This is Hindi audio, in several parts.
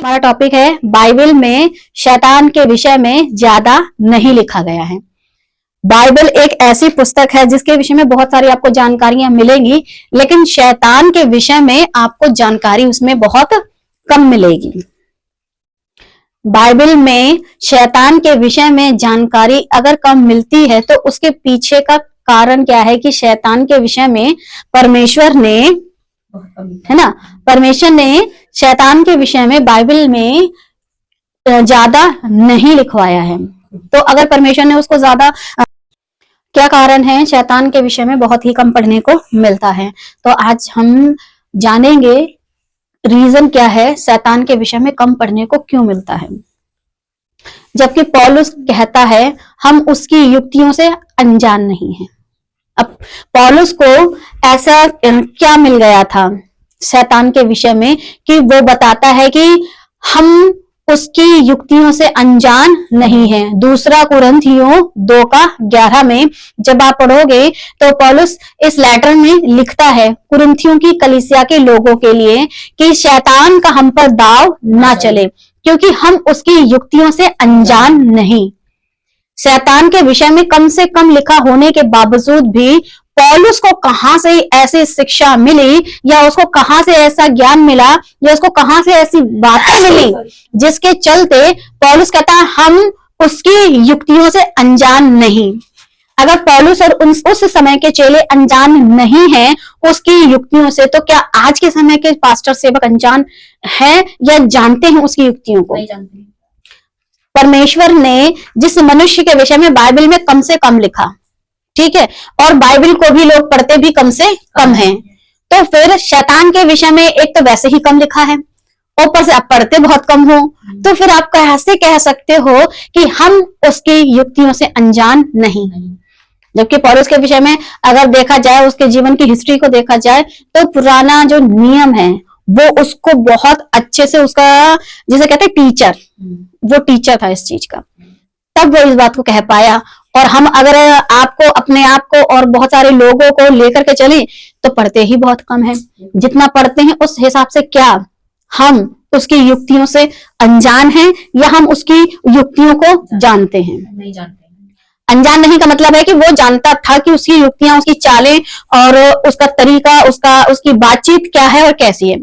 हमारा टॉपिक है बाइबल में शैतान के विषय में ज्यादा नहीं लिखा गया है। बाइबल एक ऐसी पुस्तक है जिसके विषय में बहुत सारी आपको जानकारियां मिलेंगी, लेकिन शैतान के विषय में आपको जानकारी उसमें बहुत कम मिलेगी। बाइबल में शैतान के विषय में जानकारी अगर कम मिलती है तो उसके पीछे का कारण क्या है कि शैतान के विषय में परमेश्वर ने, है ना, परमेश्वर ने शैतान के विषय में बाइबल में ज्यादा नहीं लिखवाया है। तो अगर परमेश्वर ने उसको ज्यादा, क्या कारण है शैतान के विषय में बहुत ही कम पढ़ने को मिलता है। तो आज हम जानेंगे रीजन क्या है शैतान के विषय में कम पढ़ने को क्यों मिलता है। जबकि पौलुस कहता है हम उसकी युक्तियों से अनजान नहीं हैं। अब पौलुस को ऐसा क्या मिल गया था शैतान के विषय में कि वो बताता है कि हम उसकी युक्तियों से अनजान नहीं हैं। दूसरा कुरिन्थियों 2:11 में जब आप पढ़ोगे तो पौलुस इस लेटर में लिखता है कुरिन्थियों की कलीसिया के लोगों के लिए कि शैतान का हम पर दाव ना चले, क्योंकि हम उसकी युक्तियों से अनजान नहीं। शैतान के विषय में कम से कम लिखा होने के बावजूद भी पौलुस को कहां से ऐसी शिक्षा मिली या उसको कहां से ऐसा ज्ञान मिला या उसको कहां से ऐसी बातें मिली जिसके चलते पौलुस कहता है हम उसकी युक्तियों से अनजान नहीं। अगर पौलुस और उस समय के चेले अनजान नहीं हैं उसकी युक्तियों से, तो क्या आज के समय के पास्टर सेवक अनजान है या जानते हैं उसकी युक्तियों को? परमेश्वर ने जिस मनुष्य के विषय में बाइबल में कम से कम लिखा, ठीक है, और बाइबल को भी लोग पढ़ते भी कम से कम हैं, तो फिर शैतान के विषय में एक तो वैसे ही कम लिखा है, ऊपर से आप पढ़ते बहुत कम हो, तो फिर आप कैसे कह सकते हो कि हम उसकी युक्तियों से अनजान नहीं। जबकि पौलुस के विषय में अगर देखा जाए, उसके जीवन की हिस्ट्री को देखा जाए, तो पुराना जो नियम है वो उसको बहुत अच्छे से, उसका जिसे कहते हैं टीचर, वो टीचर था इस चीज का, तब वो इस बात को कह पाया। और हम अगर आपको, अपने आप को और बहुत सारे लोगों को लेकर के चले तो पढ़ते ही बहुत कम है। जितना पढ़ते हैं उस हिसाब से क्या हम उसकी युक्तियों से अनजान हैं या हम उसकी युक्तियों को जानते हैं? नहीं जानते। अनजान नहीं का मतलब है कि वो जानता था कि उसकी युक्तियां, उसकी चालें और उसका तरीका, उसकी बातचीत क्या है और कैसी है,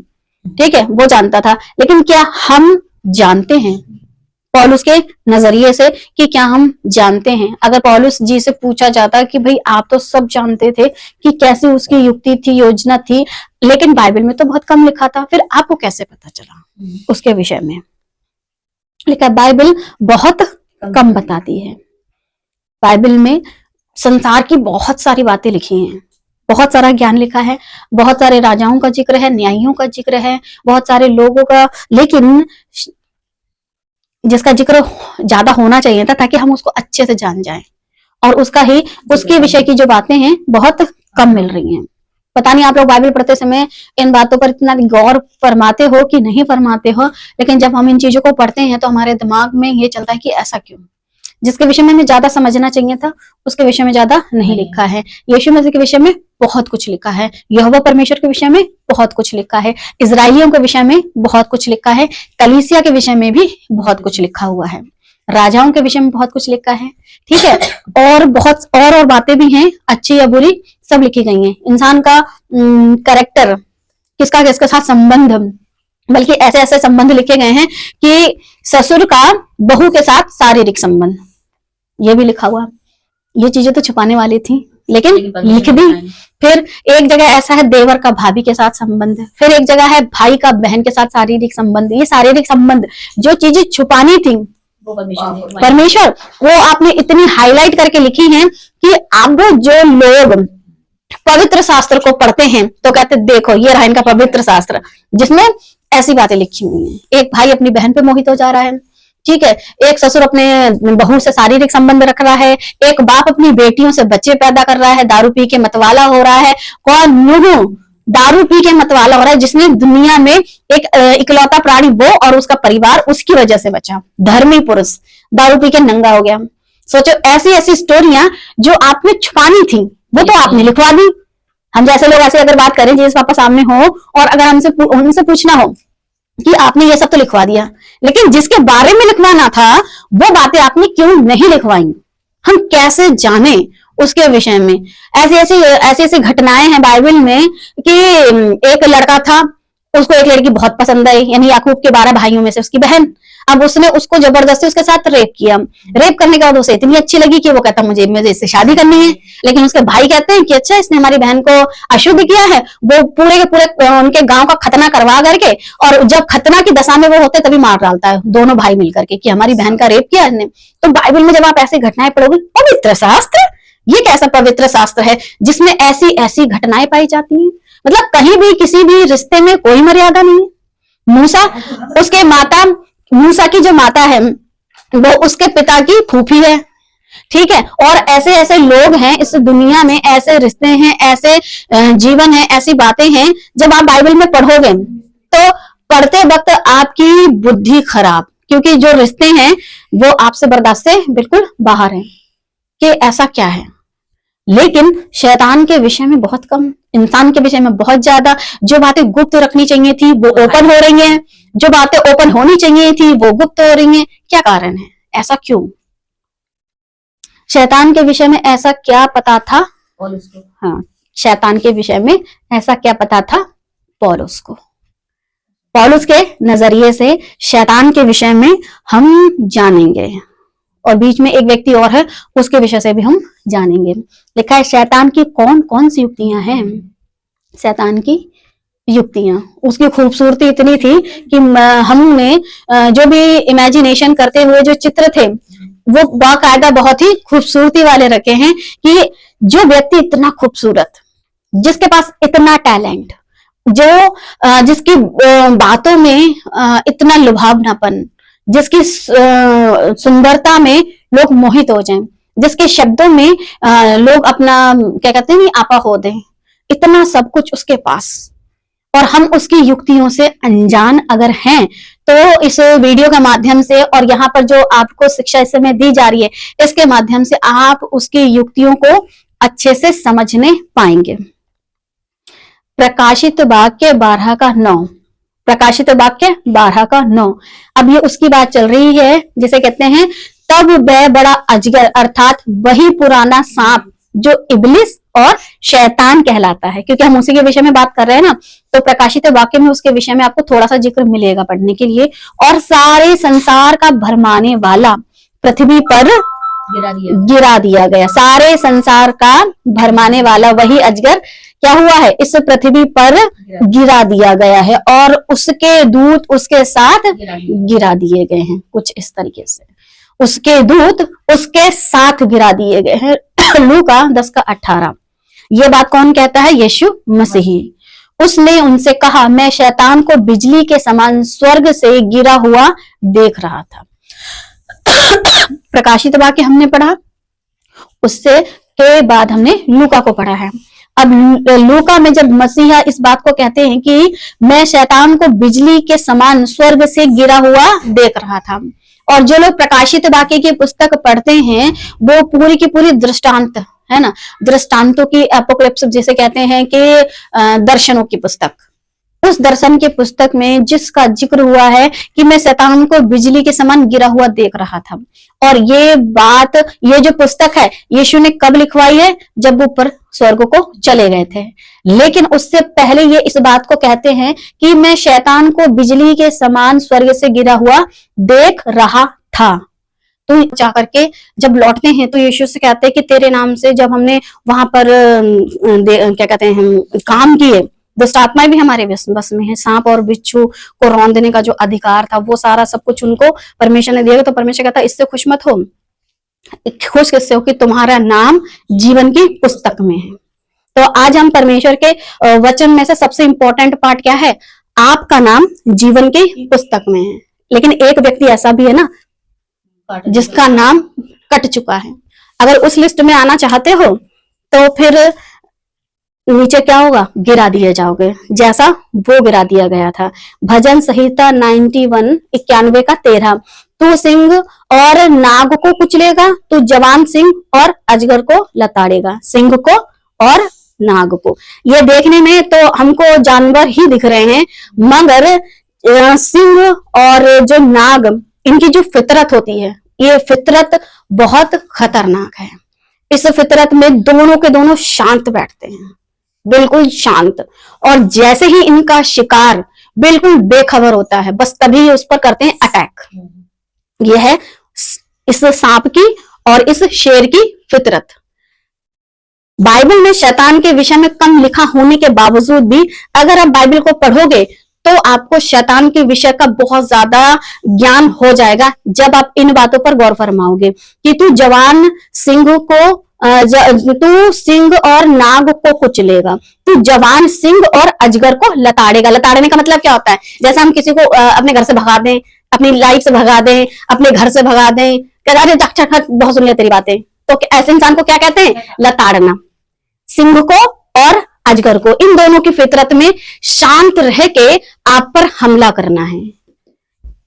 ठीक है, वो जानता था। लेकिन क्या हम जानते हैं पौलुस के नजरिए से कि क्या हम जानते हैं? अगर पौलुस जी से पूछा जाता कि भाई आप तो सब जानते थे कि कैसी उसकी युक्ति थी, योजना थी, लेकिन बाइबल में तो बहुत कम लिखा था, फिर आपको कैसे पता चला उसके विषय में? लेकिन बाइबल बहुत कम बताती है। बाइबल में संसार की बहुत सारी बातें लिखी हैं, बहुत सारा ज्ञान लिखा है, बहुत सारे राजाओं का जिक्र है, न्यायियों का जिक्र है, बहुत सारे लोगों का, लेकिन जिसका जिक्र ज्यादा होना चाहिए था ताकि हम उसको अच्छे से जान जाएं, और उसके विषय की जो बातें हैं बहुत कम मिल रही हैं। पता नहीं आप लोग बाइबल पढ़ते समय इन बातों पर इतना गौर फरमाते हो कि नहीं फरमाते हो, लेकिन जब हम इन चीजों को पढ़ते हैं तो हमारे दिमाग में ये चलता है कि ऐसा क्यों? जिसके विषय में हमें ज्यादा समझना चाहिए था उसके विषय में ज्यादा नहीं लिखा है। यीशु मसीह के विषय में बहुत कुछ लिखा है, यहोवा परमेश्वर के विषय में बहुत कुछ लिखा है, इजराइलियों के विषय में बहुत कुछ लिखा है, कलीसिया के विषय में भी बहुत कुछ लिखा हुआ है, राजाओं के विषय में बहुत कुछ लिखा है, ठीक है, और बहुत और बातें भी हैं, अच्छी या बुरी सब लिखी गई हैं। इंसान का कैरेक्टर, किसका किसके साथ संबंध, बल्कि ऐसे ऐसे संबंध लिखे गए हैं कि ससुर का बहू के साथ शारीरिक संबंध, ये भी लिखा हुआ। ये चीजें तो छुपाने वाली थी लेकिन लिख दी। फिर एक जगह ऐसा है देवर का भाभी के साथ संबंध, फिर एक जगह है भाई का बहन के साथ शारीरिक संबंध। ये शारीरिक संबंध जो चीजें छुपानी थी परमेश्वर, वो आपने इतनी हाईलाइट करके लिखी हैं कि अब जो लोग पवित्र शास्त्र को पढ़ते हैं तो कहते देखो ये रहा इनका पवित्र शास्त्र जिसमें ऐसी बातें लिखी हुई हैं। एक भाई अपनी बहन पे मोहित हो जा रहा है, ठीक है, एक ससुर अपने बहू से शारीरिक संबंध रख रहा है, एक बाप अपनी बेटियों से बच्चे पैदा कर रहा है, दारू पी के मतवाला हो रहा है। कौन? नूह दारू पी के मतवाला हो रहा है, जिसने दुनिया में एक इकलौता प्राणी वो और उसका परिवार उसकी वजह से बचा। धर्मी पुरुष दारू पी के नंगा हो गया। सोचो ऐसी ऐसी स्टोरियां जो आपने छुपानी थी वो तो आपने लिखवा दी। हम जैसे लोग ऐसे अगर बात करें, जीसस पापा सामने हो और अगर हमसे उनसे पूछना हो कि आपने ये सब तो लिखवा दिया, लेकिन जिसके बारे में लिखवाना था वो बातें आपने क्यों नहीं लिखवाई? हम कैसे जाने उसके विषय में? ऐसी ऐसी घटनाएं हैं बाइबल में कि एक लड़का था, उसको एक लड़की बहुत पसंद आई, यानी याकूब के 12 भाइयों में से उसकी बहन। अब उसने उसको जबरदस्ती उसके साथ रेप किया। रेप करने के बाद उसे इतनी अच्छी लगी कि वो कहता मुझे इससे शादी करनी है। लेकिन उसके भाई कहते हैं कि अच्छा, इसने हमारी बहन को अशुद्ध किया है। वो पूरे के पूरे उनके गांव का खतना करवा करके, और जब खतना की दशा में वो होते तभी मार डालता है दोनों भाई मिलकर के कि हमारी बहन का रेप किया इसने। तो बाइबल में जब आप ऐसी घटनाएं पढ़ोगे, पवित्र शास्त्र, ये कैसा पवित्र शास्त्र है जिसमें ऐसी ऐसी घटनाएं पाई जाती हैं? मतलब कहीं भी किसी भी रिश्ते में कोई मर्यादा नहीं है। मूसा की जो माता है वो उसके पिता की फूफी है, ठीक है। और ऐसे ऐसे लोग हैं इस दुनिया में, ऐसे रिश्ते हैं, ऐसे जीवन है, ऐसी बातें हैं। जब आप बाइबल में पढ़ोगे तो पढ़ते वक्त आपकी बुद्धि खराब, क्योंकि जो रिश्ते हैं वो आपसे बर्दाश्त से बिल्कुल बाहर हैं कि ऐसा क्या है। लेकिन शैतान के विषय में बहुत कम, इंसान के विषय में बहुत ज्यादा। जो बातें गुप्त रखनी चाहिए थी वो ओपन हो रही हैं, जो बातें ओपन होनी चाहिए थी वो गुप्त हो रही हैं। क्या कारण है? ऐसा क्यों? शैतान के विषय में ऐसा क्या पता था पौलुस को? हाँ, शैतान के विषय में ऐसा क्या पता था पौलुस को? पौलुस के नजरिए से शैतान के विषय में हम जानेंगे, और बीच में एक व्यक्ति और है, उसके विषय से भी हम जानेंगे। लिखा है शैतान की कौन कौन सी युक्तियां हैं। शैतान की युक्तियां, उसकी खूबसूरती इतनी थी कि हमने जो भी इमेजिनेशन करते हुए जो चित्र थे वो बाकायदा बहुत ही खूबसूरती वाले रखे हैं कि जो व्यक्ति इतना खूबसूरत, जिसके पास इतना टैलेंट, जो जिसकी बातों में इतना लुभावनापन, जिसकी सुंदरता में लोग मोहित हो जाएं, जिसके शब्दों में लोग अपना क्या कहते हैं आपा हो दें, इतना सब कुछ उसके पास, और हम उसकी युक्तियों से अनजान अगर हैं, तो इस वीडियो के माध्यम से और यहाँ पर जो आपको शिक्षा इस समय दी जा रही है, इसके माध्यम से आप उसकी युक्तियों को अच्छे से समझने पाएंगे। प्रकाशित वाक्य 12:9, प्रकाशित वाक्य 12:9। अब ये उसकी बात चल रही है जिसे कहते हैं तब वह बड़ा अजगर, अर्थात वही पुराना सांप जो इब्लिस और शैतान कहलाता है, क्योंकि हम उसी के विषय में बात कर रहे हैं ना, तो प्रकाशित वाक्य में उसके विषय में आपको थोड़ा सा जिक्र मिलेगा पढ़ने के लिए। और सारे संसार का भरमाने वाला पृथ्वी पर गिरा दिया गया। सारे संसार का भरमाने वाला वही अजगर क्या हुआ है, इस पृथ्वी पर गिरा दिया गया है, और उसके दूत उसके साथ गिरा दिए गए हैं। कुछ इस तरीके से उसके दूत उसके साथ गिरा दिए गए हैं। लूका 10:18। ये बात कौन कहता है? यीशु मसीह। उसने उनसे कहा, मैं शैतान को बिजली के समान स्वर्ग से गिरा हुआ देख रहा था। प्रकाशित वाक्य हमने पढ़ा, उससे के बाद हमने लूका को पढ़ा है। अब लूका में जब मसीहा इस बात को कहते हैं कि मैं शैतान को बिजली के समान स्वर्ग से गिरा हुआ देख रहा था, और जो लोग प्रकाशित वाक्य की पुस्तक पढ़ते हैं वो पूरी की पूरी दृष्टांत है ना, दृष्टांतों की, एपोकलिप्स जिसे कहते हैं कि दर्शनों की पुस्तक, उस दर्शन की पुस्तक में जिसका जिक्र हुआ है कि मैं शैतान को बिजली के समान गिरा हुआ देख रहा था। और ये बात, ये जो पुस्तक है यीशु ने कब लिखवाई है? जब वो ऊपर स्वर्ग को चले गए थे। लेकिन उससे पहले ये इस बात को कहते हैं कि मैं शैतान को बिजली के समान स्वर्ग से गिरा हुआ देख रहा था। तो जाकर के जब लौटते हैं तो यीशु से कहते हैं कि तेरे नाम से जब हमने वहां पर क्या कहते हैं हम काम किए, दुष्ट आत्माएं भी हमारे बस में है। सांप और बिच्छू को रौंदने का जो अधिकार था वो सारा सब कुछ उनको परमेश्वर ने दिया। तो परमेश्वर कहता इससे खुश मत हो, खुश किससे हो कि तुम्हारा नाम जीवन की पुस्तक में है। तो आज हम परमेश्वर के वचन में से सबसे इंपॉर्टेंट पार्ट क्या है? आपका नाम जीवन की पुस्तक में है। लेकिन एक व्यक्ति ऐसा भी है ना जिसका नाम कट चुका है। अगर उस लिस्ट में आना चाहते हो तो फिर नीचे क्या होगा? गिरा दिए जाओगे, जैसा वो गिरा दिया गया था। भजन संहिता 91:13 तू सिंह और नाग को कुचलेगा, तू जवान सिंह और अजगर को लताड़ेगा। सिंह को और नाग को, ये देखने में तो हमको जानवर ही दिख रहे हैं, मगर सिंह और जो नाग, इनकी जो फितरत होती है, ये फितरत बहुत खतरनाक है। इस फितरत में दोनों के दोनों शांत बैठते हैं, बिल्कुल शांत, और जैसे ही इनका शिकार बिल्कुल बेखबर होता है, बस तभी उस पर करते हैं अटैक। यह है इस सांप की और इस शेर की फितरत। बाइबल में शैतान के विषय में कम लिखा होने के बावजूद भी अगर आप बाइबल को पढ़ोगे तो आपको शैतान के विषय का बहुत ज्यादा ज्ञान हो जाएगा जब आप इन बातों पर गौर फरमाओगे कि तू जवान सिंह को तू सिंह और नाग को कुचलेगा, तू जवान सिंह और अजगर को लताड़ेगा। लताड़ने का मतलब क्या होता है? जैसे हम किसी को अपने घर से भगा दें, अपनी लाइफ से भगा दें, अपने घर से भगा दें, बहुत सुन लिया तेरी बातें, तो ऐसे इंसान को क्या कहते हैं? लताड़ना। सिंह को और अजगर को, इन दोनों की फितरत में शांत रह के आप पर हमला करना है।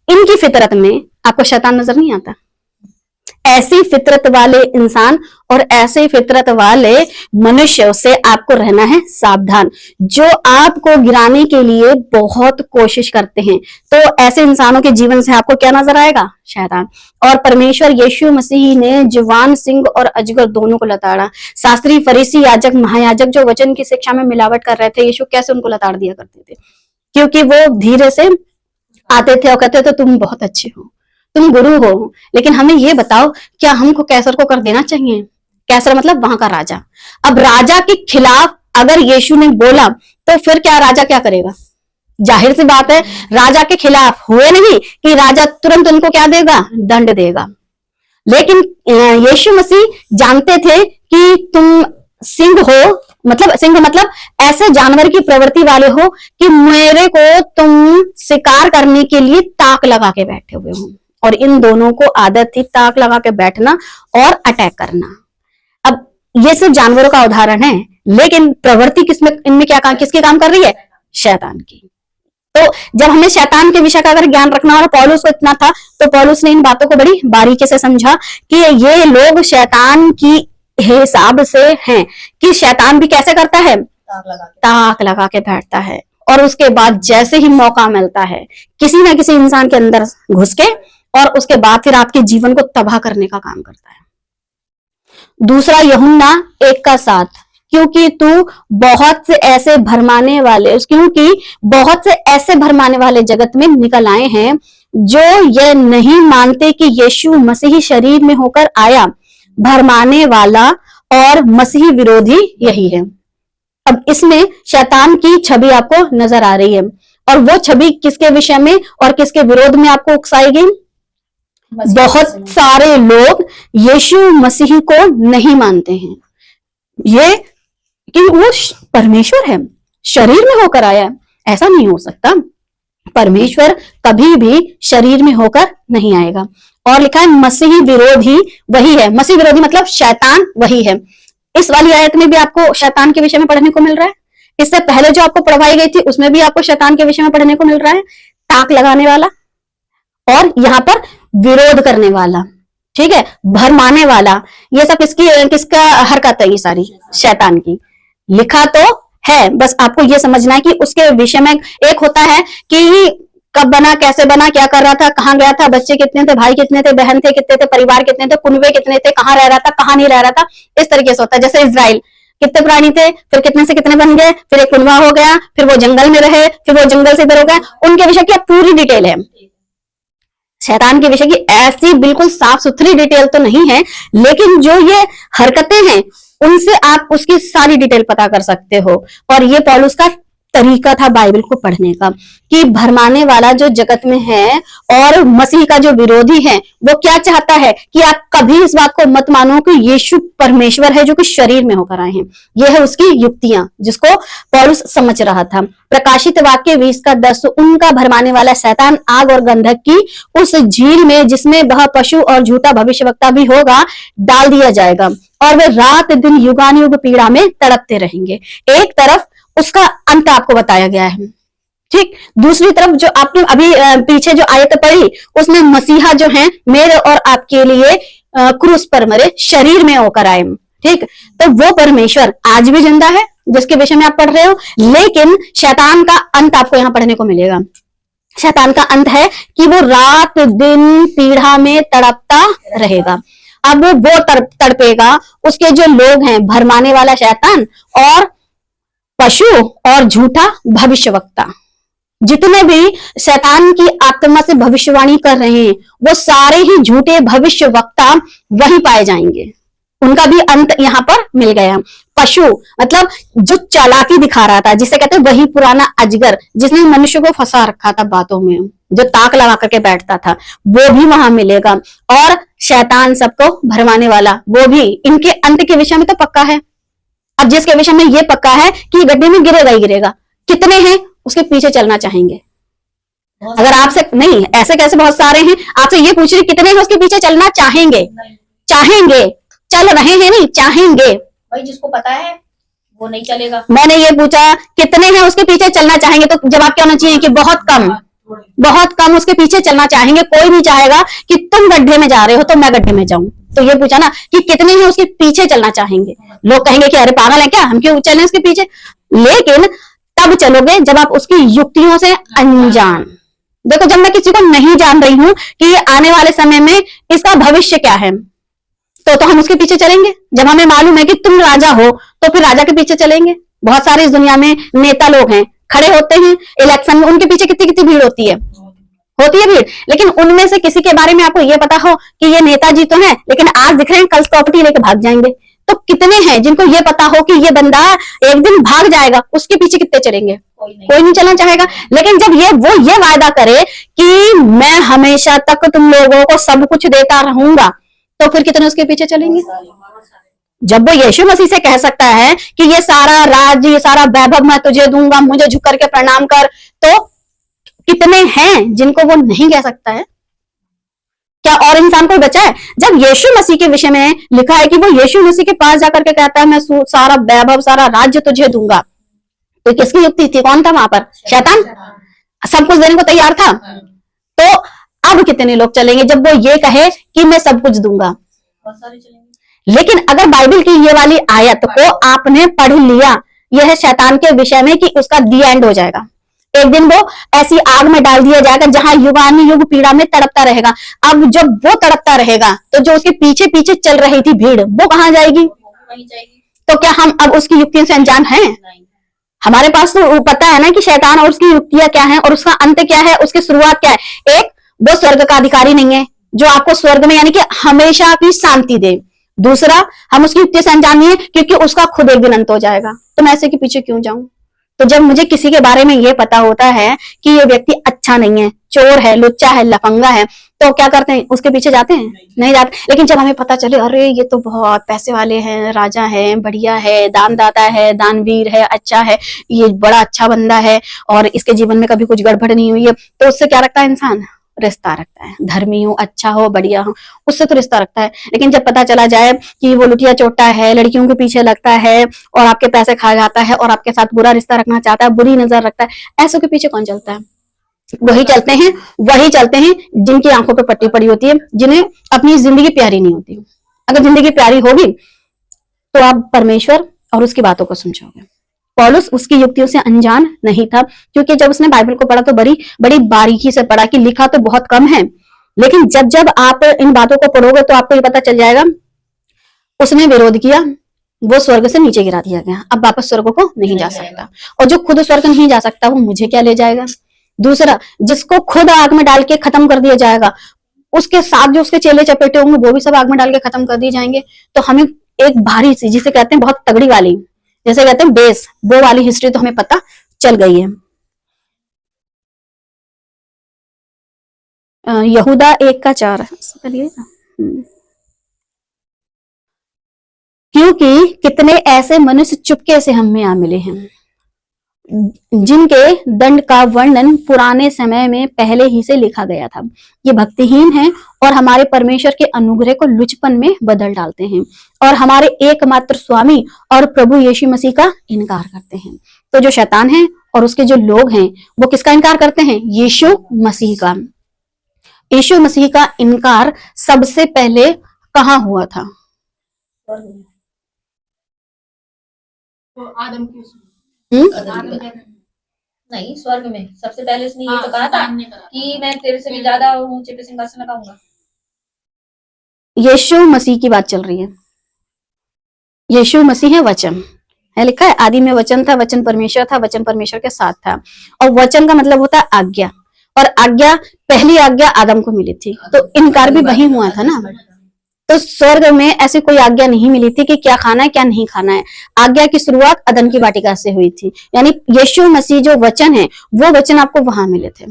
इनकी फितरत में आपको शैतान नजर नहीं आता। ऐसी फितरत वाले इंसान और ऐसे फितरत वाले मनुष्य से आपको रहना है सावधान, जो आपको गिराने के लिए बहुत कोशिश करते हैं। तो ऐसे इंसानों के जीवन से आपको क्या नजर आएगा? शैतान। और परमेश्वर यीशु मसीह ने जवान सिंह और अजगर दोनों को लताड़ा। शास्त्री, फरीसी, याजक, महायाजक जो वचन की शिक्षा में मिलावट कर रहे थे, यीशु कैसे उनको लताड़ दिया करते थे? क्योंकि वो धीरे से आते थे और कहते थे तुम बहुत अच्छे हो, तुम गुरु हो, लेकिन हमें ये बताओ क्या हमको कैसर को कर देना चाहिए? कैसर मतलब वहां का राजा। अब राजा के खिलाफ अगर यीशु ने बोला तो फिर क्या राजा क्या करेगा? जाहिर सी बात है राजा के खिलाफ हुए नहीं कि राजा तुरंत उनको क्या देगा? दंड देगा। लेकिन यीशु मसीह जानते थे कि तुम सिंह हो, मतलब सिंह मतलब ऐसे जानवर की प्रवृत्ति वाले हो कि मेरे को तुम शिकार करने के लिए ताक लगा के बैठे हुए हो। और इन दोनों को आदत थी ताक लगा के बैठना और अटैक करना। अब ये सिर्फ जानवरों का उदाहरण है, लेकिन प्रवृत्ति किसमें, इनमें क्या काम, किसकी काम कर रही है? शैतान की। तो जब हमें शैतान के विषय का अगर ज्ञान रखना, और पौलुस को इतना था तो पौलुस ने इन बातों को बड़ी बारीकी से समझा कि ये लोग शैतान की हिसाब से हैं, कि शैतान भी कैसे करता है? ताक लगा के बैठता है, और उसके बाद जैसे ही मौका मिलता है किसी ना किसी इंसान के अंदर घुस के, और उसके बाद फिर आपके जीवन को तबाह करने का काम करता है। दूसरा यूहन्ना 1:7, क्योंकि तू बहुत से ऐसे भरमाने वाले, क्योंकि बहुत से ऐसे भरमाने वाले जगत में निकल आए हैं जो ये नहीं मानते कि यीशु मसीह शरीर में होकर आया। भरमाने वाला और मसीह विरोधी यही है। अब इसमें शैतान की छवि आपको नजर आ रही है, और वो छवि किसके विषय में और किसके विरोध में आपको उकसाएगी? बहुत सारे लोग यीशु मसीह को नहीं मानते हैं, ये कि वो परमेश्वर है, शरीर में होकर आया। ऐसा नहीं हो सकता, परमेश्वर कभी भी शरीर में होकर नहीं आएगा। और लिखा है मसीह विरोधी वही है। मसीह विरोधी मतलब शैतान वही है। इस वाली आयत में भी आपको शैतान के विषय में पढ़ने को मिल रहा है। इससे पहले जो आपको पढ़वाई गई थी उसमें भी आपको शैतान के विषय में पढ़ने को मिल रहा है, ताक लगाने वाला, और यहाँ पर विरोध करने वाला, ठीक है, भरमाने वाला। ये सब किसका हरकत है? ये सारी शैतान की। लिखा तो है, बस आपको ये समझना है कि उसके विषय में एक होता है कि कब बना, कैसे बना, क्या कर रहा था, कहाँ गया था, बच्चे कितने थे, भाई कितने थे, बहन थे कितने थे, परिवार कितने थे, कुनबे कितने थे, कहाँ रह रहा था, कहाँ नहीं रह रहा था। इस तरीके से होता है। जैसे इजराइल कितने प्राणी थे, फिर कितने से कितने बन गए, फिर एक कुनबा हो गया, फिर वो जंगल में रहे, फिर वो जंगल से इधर हो गए। उनके विषय की पूरी डिटेल है। शैतान के विषय की ऐसी बिल्कुल साफ सुथरी डिटेल तो नहीं है, लेकिन जो ये हरकतें हैं उनसे आप उसकी सारी डिटेल पता कर सकते हो। और ये पौलुस का तरीका था बाइबल को पढ़ने का, कि भरमाने वाला जो जगत में है और मसीह का जो विरोधी है वो क्या चाहता है कि आप कभी इस बात को मत मानो कि यीशु परमेश्वर है जो कि शरीर में होकर आए हैं। ये है उसकी युक्तियां जिसको पौलुस समझ रहा था। प्रकाशित वाक्य 20:10, उनका भरमाने वाला शैतान आग और गंधक की उस झील में जिसमें वह पशु और झूठा भविष्यवक्ता भी होगा डाल दिया जाएगा, और वे रात दिन युगानुयुग पीड़ा में तड़पते रहेंगे। एक तरफ उसका अंत आपको बताया गया है, ठीक, दूसरी तरफ जो आपने अभी पीछे जो आयत पढ़ी उसमें मसीहा जो है मेरे और आपके लिए क्रूस पर मरे, शरीर में होकर आए, ठीक। तो वो परमेश्वर आज भी जिंदा है जिसके विषय में आप पढ़ रहे हो, लेकिन शैतान का अंत आपको यहाँ पढ़ने को मिलेगा। शैतान का अंत है कि वो रात दिन पीड़ा में तड़पता रहेगा। अब वो तड़पेगा, उसके जो लोग हैं, भरमाने वाला शैतान और पशु और झूठा भविष्यवक्ता, जितने भी शैतान की आत्मा से भविष्यवाणी कर रहे हैं, वो सारे ही झूठे भविष्यवक्ता वही पाए जाएंगे। उनका भी अंत यहाँ पर मिल गया। पशु मतलब जो चालाकी दिखा रहा था, जिसे कहते हैं वही पुराना अजगर, जिसने मनुष्य को फंसा रखा था बातों में, जो ताक लगा करके बैठता था, वो भी वहां मिलेगा। और शैतान सबको भरमाने वाला, वो भी इनके अंत के विषय में तो पक्का है। अब जिसके विषय में ये पक्का है कि गड्ढे में गिरेगा ही गिरेगा, कितने हैं उसके पीछे चलना चाहेंगे? अगर आपसे नहीं, ऐसे कैसे बहुत सारे हैं, आपसे ये पूछ रहे कितने हैं उसके पीछे चलना चाहेंगे? चाहेंगे, चल रहे हैं नहीं, चाहेंगे। भाई जिसको पता है वो नहीं चलेगा। मैंने ये पूछा कितने हैं उसके पीछे चलना चाहेंगे, तो जवाब क्या होना चाहिए कि बहुत कम, बहुत कम उसके पीछे चलना चाहेंगे। कोई नहीं चाहेगा कि तुम गड्ढे में जा रहे हो तो मैं गड्ढे में जाऊं। तो ये पूछा ना कि कितने हैं उसके पीछे चलना चाहेंगे। लोग कहेंगे कि अरे पागल है क्या, हम क्यों चलें उसके पीछे? लेकिन तब चलोगे जब आप उसकी युक्तियों से अनजान। देखो, जब मैं किसी को नहीं जान रही हूं कि आने वाले समय में इसका भविष्य क्या है, तो हम उसके पीछे चलेंगे। जब हमें मालूम है कि तुम राजा हो, तो फिर राजा के पीछे चलेंगे। बहुत सारे इस दुनिया में नेता लोग हैं, खड़े होते हैं इलेक्शन में, उनके पीछे कितनी कितनी भीड़ होती है भीड़। लेकिन उनमें से किसी के बारे में आपको ये पता हो कि ये नेताजी तो है, लेकिन आज दिख रहे हैं, कल प्रॉपर्टी लेके भाग जाएंगे। तो कितने हैं जिनको ये पता हो कि ये बंदा एक दिन भाग जाएगा, उसके पीछे कितने चलेंगे? कोई नहीं चलना चाहेगा। लेकिन जब वो ये वायदा करे कि मैं हमेशा तक तुम लोगों को सब कुछ देता रहूंगा, तो फिर कितने उसके पीछे चलेंगे? जब वो यीशु मसीह से कह सकता है कि ये सारा राज्य, ये सारा वैभव मैं तुझे दूंगा, मुझे झुक करके प्रणाम कर, तो कितने हैं जिनको वो नहीं कह सकता है? क्या और इंसान कोई बचा है? जब यीशु मसीह के विषय में लिखा है कि वो यीशु मसीह के पास जाकर के कहता है मैं सारा वैभव, सारा राज्य तुझे दूंगा, तो किसकी युक्ति थी? कौन था वहां पर? शैतान। सब कुछ देने को तैयार था। तो अब कितने लोग चलेंगे जब वो ये कहे कि मैं सब कुछ दूंगा? लेकिन अगर बाइबल की ये वाली आयत को आपने पढ़ लिया, यह है शैतान के विषय में कि उसका दी एंड हो जाएगा, एक दिन वो ऐसी आग में डाल दिया जाएगा जहां युगानुयुग पीड़ा में तड़पता रहेगा। अब जब वो तड़पता रहेगा, तो जो उसके पीछे पीछे चल रही थी भीड़, वो कहां जाएगी? तो क्या हम अब उसकी युक्तियों से अनजान हैं? हमारे पास तो पता है ना कि शैतान और उसकी युक्तियां क्या है और उसका अंत क्या है, उसकी शुरुआत क्या है। एक, वो स्वर्ग का अधिकारी नहीं है जो आपको स्वर्ग में यानी कि हमेशा की शांति दे। दूसरा, हम उसकी युक्ति से अनजान नहीं है क्योंकि उसका खुद एक दिन अंत हो जाएगा, तो मैं ऐसे के पीछे क्यों जाऊं? तो जब मुझे किसी के बारे में ये पता होता है कि ये व्यक्ति अच्छा नहीं है, चोर है, लुच्चा है, लफंगा है, तो क्या करते हैं? उसके पीछे जाते हैं? नहीं जाते। लेकिन जब हमें पता चले अरे ये तो बहुत पैसे वाले हैं, राजा है, बढ़िया है, दानदाता है, दानवीर है, अच्छा है, ये बड़ा अच्छा बंदा है और इसके जीवन में कभी कुछ गड़बड़ नहीं हुई है, तो उससे क्या रखता है इंसान? रिश्ता रखता है। धर्मी हो, अच्छा हो, बढ़िया हो, उससे तो रिश्ता रखता है। लेकिन जब पता चला जाए कि वो लुटिया चोटा है, लड़कियों के पीछे लगता है और आपके पैसे खा जाता है और आपके साथ बुरा रिश्ता रखना चाहता है, बुरी नजर रखता है, ऐसों के पीछे कौन चलता है? वही चलते हैं जिनकी आंखों पे पट्टी पड़ी होती है, जिन्हें अपनी जिंदगी प्यारी नहीं होती। अगर जिंदगी प्यारी होगी तो आप परमेश्वर और उसकी बातों को समझोगे। पौलुस उसकी युक्तियों से अनजान नहीं था, क्योंकि जब उसने बाइबल को पढ़ा तो बड़ी बड़ी बारीकी से पढ़ा कि लिखा तो बहुत कम है, लेकिन जब जब आप इन बातों को पढ़ोगे तो आपको ये पता चल जाएगा उसने विरोध किया, वो स्वर्ग से नीचे गिरा दिया गया, अब वापस स्वर्ग को नहीं जा सकता। और जो खुद स्वर्ग नहीं जा सकता वो मुझे क्या ले जाएगा? दूसरा, जिसको खुद आग में डाल के खत्म कर दिया जाएगा, उसके साथ जो उसके चेले चपेटे होंगे वो भी सब आग में डाल के खत्म कर दिए जाएंगे। तो हमें एक भारी सी, जिसे कहते हैं बहुत तगड़ी वाली, जैसे कहते हैं बेस, वो वाली हिस्ट्री तो हमें पता चल गई है। यहूदा 1:4 क्योंकि कितने ऐसे मनुष्य चुपके से हम में आ मिले हैं जिनके दंड का वर्णन पुराने समय में पहले ही से लिखा गया था। ये भक्तिहीन हैं और हमारे परमेश्वर के अनुग्रह को लुचपन में बदल डालते हैं और हमारे एकमात्र स्वामी और प्रभु यीशु मसीह का इनकार करते हैं। तो जो शैतान है और उसके जो लोग हैं वो किसका इनकार करते हैं? यीशु मसीह का। यीशु मसीह का इनकार सबसे पहले कहाँ हुआ था? तो आदम की नहीं, स्वर्ग में सबसे पहले उसने ये तो कहा था शैतान ने कहा। कि मैं तेरे से भी ज्यादा ऊंचे पे सिंहासन लगाऊंगा। यीशु मसीह की बात चल रही है। यीशु मसीह है वचन, है लिखा है आदि में वचन था, वचन परमेश्वर था, वचन परमेश्वर के साथ था। और वचन का मतलब होता है आज्ञा, और आज्ञा, पहली आज्ञा आदम को मिली थी, तो इनकार भी वही हुआ था ना। तो स्वर्ग में ऐसी कोई आज्ञा नहीं मिली थी कि क्या खाना है क्या नहीं खाना है। आज्ञा की शुरुआत अदन की वाटिका से हुई थी, यानी यीशु मसीह जो वचन है वो वचन आपको वहां मिले थे,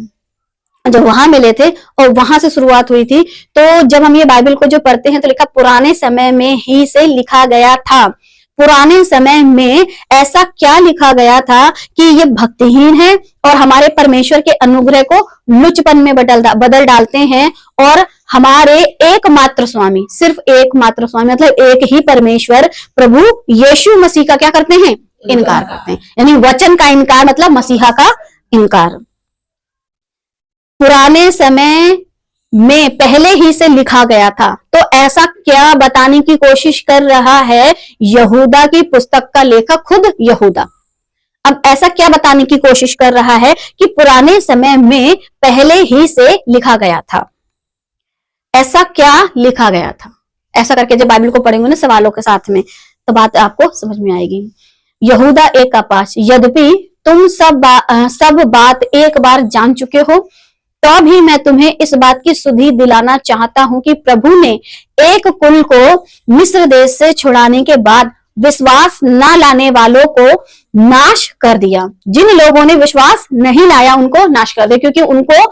जब वहां मिले थे और वहां से शुरुआत हुई थी। तो जब हम ये बाइबल को जो पढ़ते हैं तो लिखा पुराने समय में ही से लिखा गया था। पुराने समय में ऐसा क्या लिखा गया था कि ये भक्तिहीन है और हमारे परमेश्वर के अनुग्रह को लुचपन में बदल डालते हैं, और हमारे एकमात्र स्वामी, सिर्फ एकमात्र स्वामी मतलब एक ही परमेश्वर प्रभु यीशु मसीह का क्या करते हैं, इनकार करते हैं। यानी वचन का इनकार मतलब मसीहा का इनकार। पुराने समय में पहले ही से लिखा गया था, तो ऐसा क्या बताने की कोशिश कर रहा है यहूदा की पुस्तक का लेखक खुद यहूदा। अब ऐसा क्या बताने की कोशिश कर रहा है कि पुराने समय में पहले ही से लिखा गया था। ऐसा क्या लिखा गया था, ऐसा करके जब बाइबल को पढ़ेंगे ना सवालों के साथ में तो बात आपको समझ में आएगी। यहूदा 1:5, यद्यपि तुम सब बात एक बार जान चुके हो, तो भी मैं तुम्हें इस बात की सुधि दिलाना चाहता हूं कि प्रभु ने एक कुल को मिस्र देश से छुड़ाने के बाद विश्वास न लाने वालों को नाश कर दिया। जिन लोगों ने विश्वास नहीं लाया उनको नाश कर दिया, क्योंकि उनको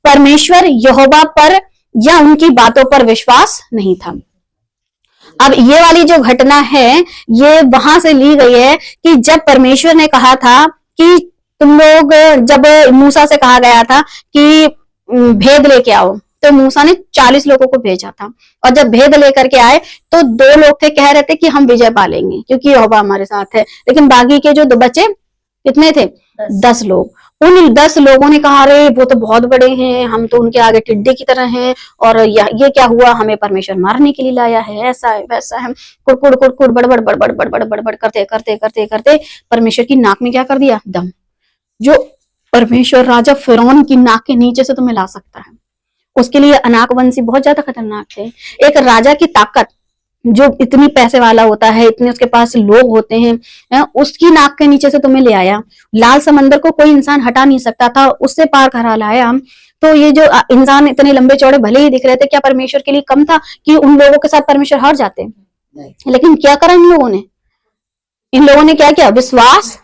परमेश्वर यहोवा पर या उनकी बातों पर विश्वास नहीं था। अब ये वाली जो घटना है ये वहां से ली गई है कि जब परमेश्वर ने कहा था कि तुम लोग, जब मूसा से कहा गया था कि भेद लेके आओ, तो मूसा ने 40 लोगों को भेजा था, और जब भेद लेकर के आए तो 2 लोग थे कह रहे थे कि हम विजय पा लेंगे क्योंकि यहोवा हमारे साथ है, लेकिन बाकी के जो 2 बचे कितने थे, 10 लोग। उन 10 लोगों ने कहा अरे वो तो बहुत बड़े हैं, हम तो उनके आगे टिड्डे की तरह हैं, और ये क्या हुआ, हमें परमेश्वर मारने के लिए लाया है, ऐसा है वैसा है। कुड़कुड़ कुड़कुड़ बड़बड़ बड़बड़ बड़बड़ बड़बड़ करते करते करते करते परमेश्वर की नाक में क्या कर दिया, दम। जो परमेश्वर राजा फिरौन की नाक के नीचे से तुम्हें ला सकता है, उसके लिए अनाकवंशी बहुत ज्यादा खतरनाक थे। एक राजा की ताकत जो इतनी पैसे वाला होता है, इतने उसके पास लोग होते हैं, उसकी नाक के नीचे से तुम्हें ले आया। लाल समंदर को कोई इंसान हटा नहीं सकता था, उससे पार करा लाया। तो ये जो इंसान इतने लंबे चौड़े भले ही दिख रहे थे, क्या परमेश्वर के लिए कम था कि उन लोगों के साथ परमेश्वर हार जाते? लेकिन क्या करा इन लोगों ने, इन लोगों ने क्या किया, विश्वास।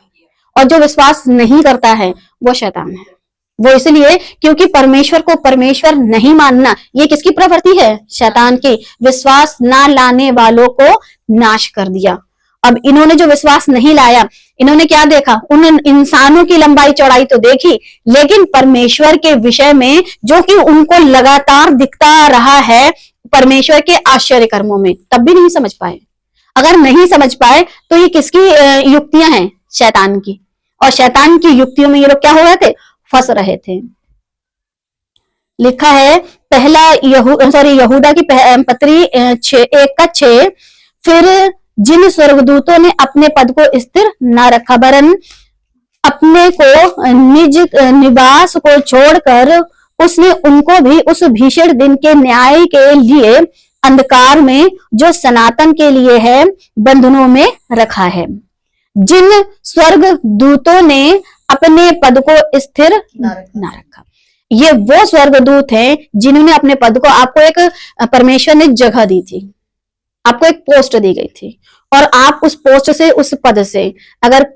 और जो विश्वास नहीं करता है वो शैतान है। वो इसलिए क्योंकि परमेश्वर को परमेश्वर नहीं मानना ये किसकी प्रवृत्ति है, शैतान की। विश्वास ना लाने वालों को नाश कर दिया। अब इन्होंने जो विश्वास नहीं लाया, इन्होंने क्या देखा, उन इंसानों की लंबाई चौड़ाई तो देखी, लेकिन परमेश्वर के विषय में जो कि उनको लगातार दिखता रहा है परमेश्वर के आश्चर्य कर्मों में, तब भी नहीं समझ पाए। अगर नहीं समझ पाए तो ये किसकी युक्तियां हैं, शैतान की। और शैतान की युक्तियों में ये लोग क्या हो रहे थे, फंस रहे थे। लिखा है पहला यहूदा की पत्री 1:6, फिर जिन स्वर्गदूतों ने अपने पद को स्थिर न रखा वरन अपने को निज निवास को छोड़कर उसने उनको भी उस भीषण दिन के न्याय के लिए अंधकार में जो सनातन के लिए है बंधनों में रखा है। जिन स्वर्ग दूतों ने अपने पद को स्थिर न रखा, ये वो स्वर्गदूत हैं जिन्होंने अपने पद को, आपको एक परमेश्वर ने जगह दी थी, आपको एक पोस्ट दी गई थी, और आप उस पोस्ट से, उस पद से, अगर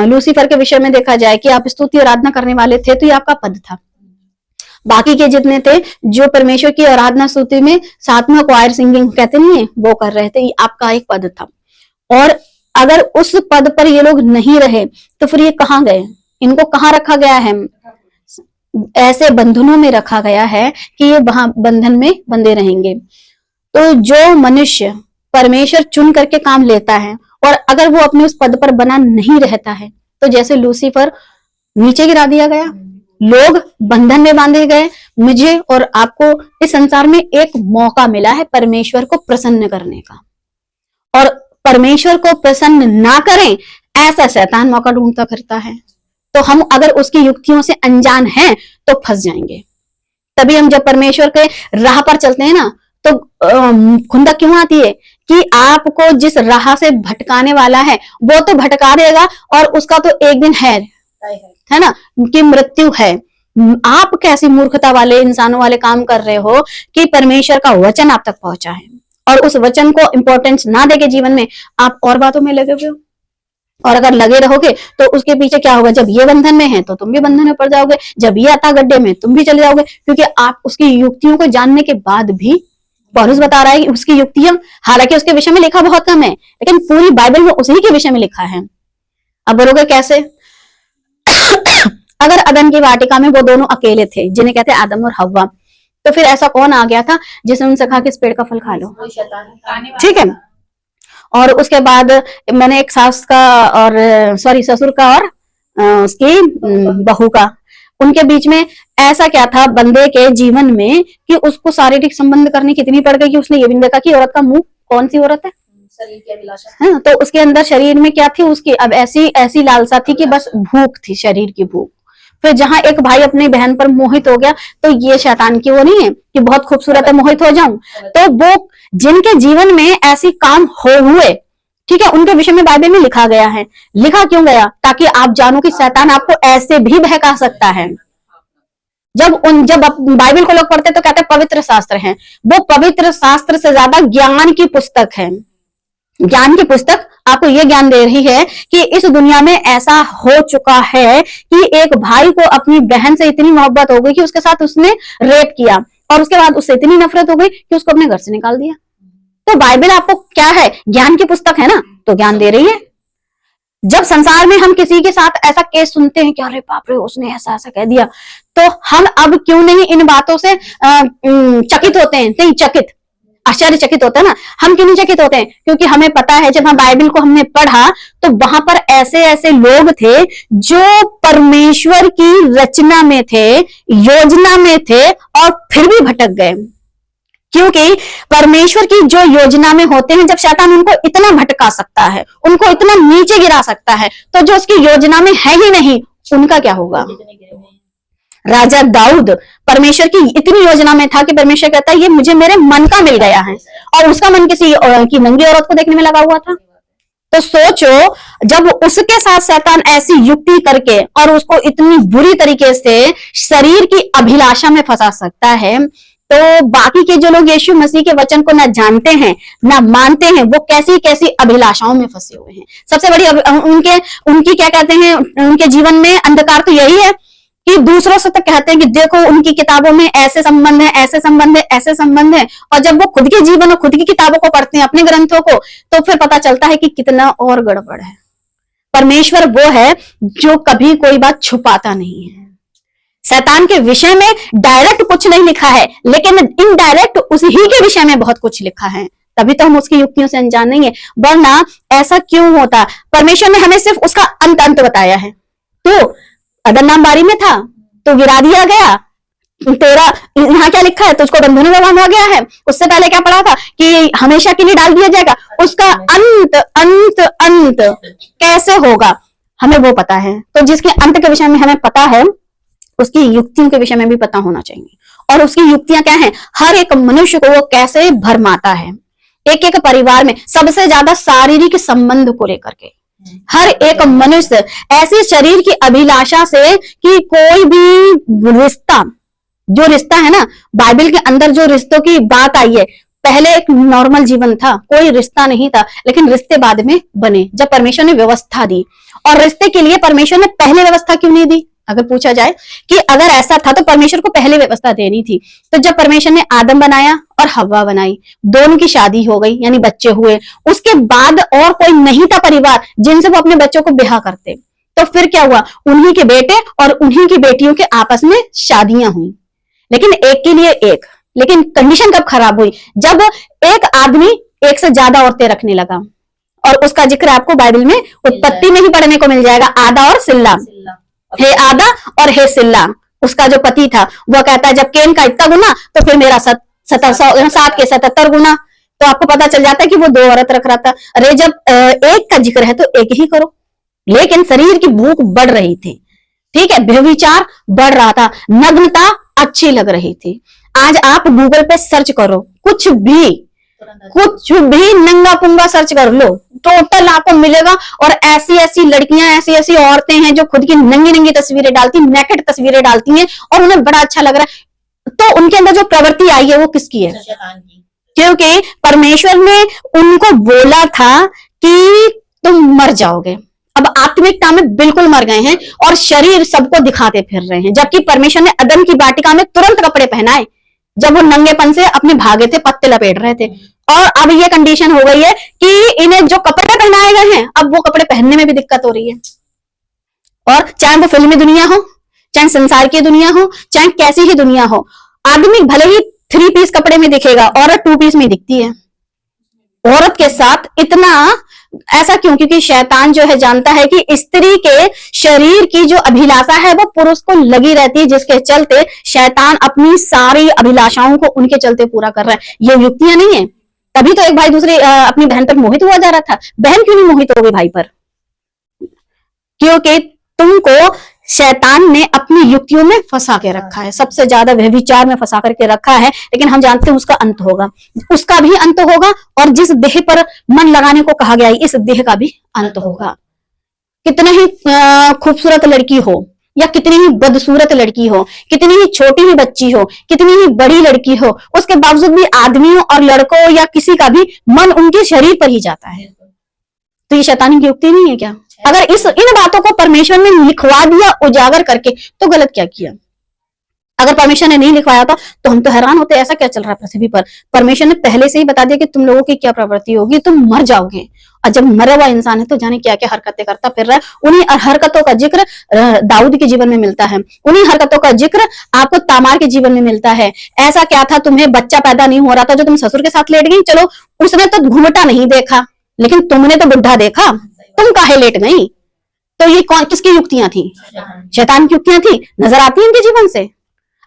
लूसीफर के विषय में देखा जाए कि आप स्तुति आराधना करने वाले थे तो ये आपका पद था। बाकी के जितने थे जो परमेश्वर की आराधना स्तुति में सातवां क्वायर सिंगिंग कहते नहीं है वो कर रहे थे, ये आपका एक पद था। और अगर उस पद पर ये लोग नहीं रहे तो फिर ये कहाँ गए, इनको कहाँ रखा गया है, ऐसे बंधनों में रखा गया है कि ये वहां बंधन में बंधे रहेंगे। तो जो मनुष्य परमेश्वर चुन करके काम लेता है और अगर वो अपने उस पद पर बना नहीं रहता है, तो जैसे लूसीफर नीचे गिरा दिया गया, लोग बंधन में बांधे गए। मुझे और आपको इस संसार में एक मौका मिला है परमेश्वर को प्रसन्न करने का, और परमेश्वर को प्रसन्न ना करें ऐसा शैतान मौका ढूंढता फिरता है। तो हम अगर उसकी युक्तियों से अनजान हैं तो फंस जाएंगे। तभी हम जब परमेश्वर के राह पर चलते हैं ना, तो खुंदक क्यों आती है कि आपको जिस राह से भटकाने वाला है वो तो भटका देगा, और उसका तो एक दिन है ना कि मृत्यु है। आप कैसी मूर्खता वाले इंसानों वाले काम कर रहे हो कि परमेश्वर का वचन आप तक पहुंचा है और उस वचन को इंपॉर्टेंस ना देके जीवन में आप और बातों में लगे हुए हो। और अगर लगे रहोगे तो उसके पीछे क्या होगा, जब ये बंधन में है तो तुम भी बंधन में पड़ जाओगे, जब ये आता गड्ढे में तुम भी चले जाओगे, क्योंकि आप उसकी युक्तियों को जानने के बाद भी, पौलुस बता रहा है कि उसकी युक्तियां, हालांकि उसके विषय में लिखा बहुत कम है लेकिन पूरी बाइबल में उसी के विषय में लिखा है। अब बोलोगे कैसे? अगर अदन की वाटिका में वो दोनों अकेले थे जिन्हें कहते हैं आदम और हव्वा, तो फिर ऐसा कौन आ गया था जिसने उनसे कहा कि इस पेड़ का फल खा लो? ठीक है। और उसके बाद मैंने एक सास का और ससुर का और उसकी बहू का, उनके बीच में ऐसा क्या था बंदे के जीवन में कि उसको शारीरिक संबंध करने की इतनी पड़ गई कि उसने ये भी नहीं देखा कि औरत का मुंह कौन सी औरत है, शरीर की अभिलाषा। हाँ, तो उसके अंदर शरीर में क्या थी उसकी, अब ऐसी लालसा थी कि बस भूख थी, शरीर की भूख। फिर जहां एक भाई अपनी बहन पर मोहित हो गया, तो ये शैतान की वो नहीं है कि बहुत खूबसूरत है मोहित हो जाऊं, तो वो जिनके जीवन में ऐसी काम हुए, ठीक है, उनके विषय में बाइबल में लिखा गया है। लिखा क्यों गया? ताकि आप जानो कि शैतान आपको ऐसे भी बहका सकता है। जब बाइबल को लोग पढ़ते तो कहते हैं पवित्र शास्त्र है, वो पवित्र शास्त्र से ज्यादा ज्ञान की पुस्तक है। ज्ञान की पुस्तक आपको ये ज्ञान दे रही है कि इस दुनिया में ऐसा हो चुका है कि एक भाई को अपनी बहन से इतनी मोहब्बत हो गई कि उसके साथ उसने रेप किया, और उसके बाद उससे इतनी नफरत हो गई कि उसको अपने घर से निकाल दिया। तो बाइबल आपको क्या है? ज्ञान की पुस्तक है ना, तो ज्ञान दे रही है। जब संसार में हम किसी के साथ ऐसा केस सुनते हैं कि अरे बाप रे उसने ऐसा ऐसा कह दिया, तो हम अब क्यों नहीं इन बातों से चकित होते हैं? नहीं, चकित आश्चर्यचकित होता है ना। हम क्यों नहीं चकित होते हैं? क्योंकि हमें पता है जब हम बाइबल को हमने पढ़ा तो वहां पर ऐसे ऐसे लोग थे जो परमेश्वर की रचना में थे, योजना में थे, और फिर भी भटक गए। क्योंकि परमेश्वर की जो योजना में होते हैं, जब शैतान उनको इतना भटका सकता है, उनको इतना नीचे गिरा सकता है, तो जो उसकी योजना में है ही नहीं उनका क्या होगा? राजा दाऊद परमेश्वर की इतनी योजना में था कि परमेश्वर कहता है ये मुझे मेरे मन का मिल गया है, और उसका मन किसी की नंगी औरत को देखने में लगा हुआ था। तो सोचो, जब उसके साथ शैतान ऐसी युक्ति करके और उसको इतनी बुरी तरीके से शरीर की अभिलाषा में फंसा सकता है, तो बाकी के जो लोग यीशु मसीह के वचन को ना जानते हैं ना मानते हैं, वो कैसी कैसी अभिलाषाओं में फंसे हुए हैं। सबसे बड़ी उनकी क्या कहते हैं, उनके जीवन में अंधकार तो यही है कि दूसरों से तक कहते हैं कि देखो उनकी किताबों में ऐसे संबंध है, ऐसे संबंध है, ऐसे संबंध है, और जब वो खुद के जीवन और खुद की किताबों को पढ़ते हैं, अपने ग्रंथों को, तो फिर पता चलता है कि कितना और गड़बड़ है। परमेश्वर वो है जो कभी कोई बात छुपाता नहीं है। शैतान के विषय में डायरेक्ट कुछ नहीं लिखा है, लेकिन इनडायरेक्ट उसी के विषय में बहुत कुछ लिखा है। तभी तो हम उसकी युक्तियों से अनजान नहीं है, वरना ऐसा क्यों होता? परमेश्वर ने हमें सिर्फ उसका अंत बताया है। तो अदन नाम बारी में था तो गिरा दिया गया, तेरा यहाँ क्या लिखा है तो उसको बंधनों में बांधा गया है। उससे पहले क्या पढ़ा था कि हमेशा के लिए डाल दिया जाएगा, उसका अंत अंत अंत कैसे होगा हमें वो पता है। तो जिसके अंत के विषय में हमें पता है, उसकी युक्तियों के विषय में भी पता होना चाहिए। और उसकी युक्तियां क्या हैं? हर एक मनुष्य को वो कैसे भरमाता है, एक एक परिवार में सबसे ज्यादा शारीरिक संबंध को लेकर के। हर एक मनुष्य ऐसी शरीर की अभिलाषा से कि कोई भी रिश्ता, जो रिश्ता है ना, बाइबल के अंदर जो रिश्तों की बात आई है, पहले एक नॉर्मल जीवन था, कोई रिश्ता नहीं था, लेकिन रिश्ते बाद में बने जब परमेश्वर ने व्यवस्था दी। और रिश्ते के लिए परमेश्वर ने पहले व्यवस्था क्यों नहीं दी? अगर पूछा जाए कि अगर ऐसा था तो परमेश्वर को पहले व्यवस्था देनी थी। तो जब परमेश्वर ने आदम बनाया और हव्वा बनाई, दोनों की शादी हो गई, यानी बच्चे हुए, उसके बाद और कोई नहीं था परिवार जिनसे वो अपने बच्चों को ब्याह करते। तो फिर क्या हुआ? उन्हीं के बेटे और उन्हीं की बेटियों के आपस में शादियां हुई, लेकिन एक के लिए एक। लेकिन कंडीशन कब खराब हुई? जब एक आदमी एक से ज्यादा औरतें रखने लगा। और उसका जिक्र आपको बाइबल में उत्पत्ति में ही पढ़ने को मिल जाएगा, आदा और सिल्ला। हे आदा और हे सिल्ला, उसका जो पति था, वो कहता है जब केन का इतना गुना तो फिर मेरा 7 के 77 गुना। तो आपको पता चल जाता है कि वो 2 औरत रख रहा था। अरे जब एक का जिक्र है तो एक ही करो। लेकिन शरीर की भूख बढ़ रही थी, ठीक है, व्यभिचार बढ़ रहा था, नग्नता अच्छी लग रही थी। आज आप गूगल पे सर्च करो, कुछ भी नंगा पुंगा सर्च कर लो, टोटल आपको मिलेगा। और ऐसी ऐसी लड़कियां, ऐसी ऐसी औरतें हैं जो खुद की नंगी नंगी तस्वीरें डालती, नेकेड तस्वीरें डालती हैं और उन्हें बड़ा अच्छा लग रहा है। तो उनके अंदर जो प्रवृत्ति आई है वो किसकी है? क्योंकि परमेश्वर ने उनको बोला था कि तुम मर जाओगे। अब आत्मिकता में बिल्कुल मर गए हैं और शरीर सबको दिखाते फिर रहे हैं, जबकि परमेश्वर ने अदन की वाटिका में तुरंत कपड़े पहनाए जब वो नंगेपन से अपने भागे थे, पत्ते लपेट रहे थे। और अब ये कंडीशन हो गई है कि इन्हें जो कपड़े पहनाए गए हैं, अब वो कपड़े पहनने में भी दिक्कत हो रही है। और चाहे वो फिल्मी दुनिया हो, चाहे संसार की दुनिया हो, चाहे कैसी ही दुनिया हो, आदमी भले ही 3 पीस कपड़े में दिखेगा, औरत 2 पीस में दिखती है। औरत के साथ इतना ऐसा क्यों? क्योंकि शैतान जो है जानता है कि स्त्री के शरीर की जो अभिलाषा है वो पुरुष को लगी रहती है, जिसके चलते शैतान अपनी सारी अभिलाषाओं को उनके चलते पूरा कर रहा है। ये युक्तियां नहीं है। तभी तो एक भाई दूसरी अपनी बहन पर मोहित हुआ जा रहा था। बहन क्यों नहीं मोहित हो गई भाई पर? क्योंकि तुमको शैतान ने अपनी युक्तियों में फंसा के रखा है, सबसे ज्यादा व्यभिचार में फंसा करके रखा है। लेकिन हम जानते हैं उसका अंत होगा, उसका भी अंत होगा। और जिस देह पर मन लगाने को कहा गया है, इस देह का भी अंत होगा। कितने ही खूबसूरत लड़की हो या कितनी ही बदसूरत लड़की हो, कितनी ही छोटी ही बच्ची हो, कितनी ही बड़ी लड़की हो, उसके बावजूद भी आदमियों और लड़कों या किसी का भी मन उनके शरीर पर ही जाता है। तो ये शैतानी की युक्ति नहीं है क्या? अगर इन बातों को परमेश्वर ने लिखवा दिया उजागर करके, तो गलत क्या किया? अगर परमेश्वर ने नहीं लिखवाया था तो हम तो हैरान होते, ऐसा क्या चल रहा है पृथ्वी पर। परमेश्वर ने पहले से ही बता दिया कि तुम लोगों की क्या प्रवृत्ति होगी, तुम मर जाओगे। और जब मरा हुआ इंसान है तो जाने क्या क्या हरकतें करता फिर रहा है। उन्हीं हरकतों का जिक्र दाऊद के जीवन में मिलता है, उन्हीं हरकतों का जिक्र आपको तामार के जीवन में मिलता है। ऐसा क्या था, तुम्हें बच्चा पैदा नहीं हो रहा था जो तुम ससुर के साथ लेट गई? चलो उसने तो घूमटा नहीं देखा, लेकिन तुमने तो बुढ़ा देखा, तुम काहे लेट गई? तो ये कौन किसकी युक्तियां थी? शैतान की युक्तियां थी। नजर आती है इनके जीवन से।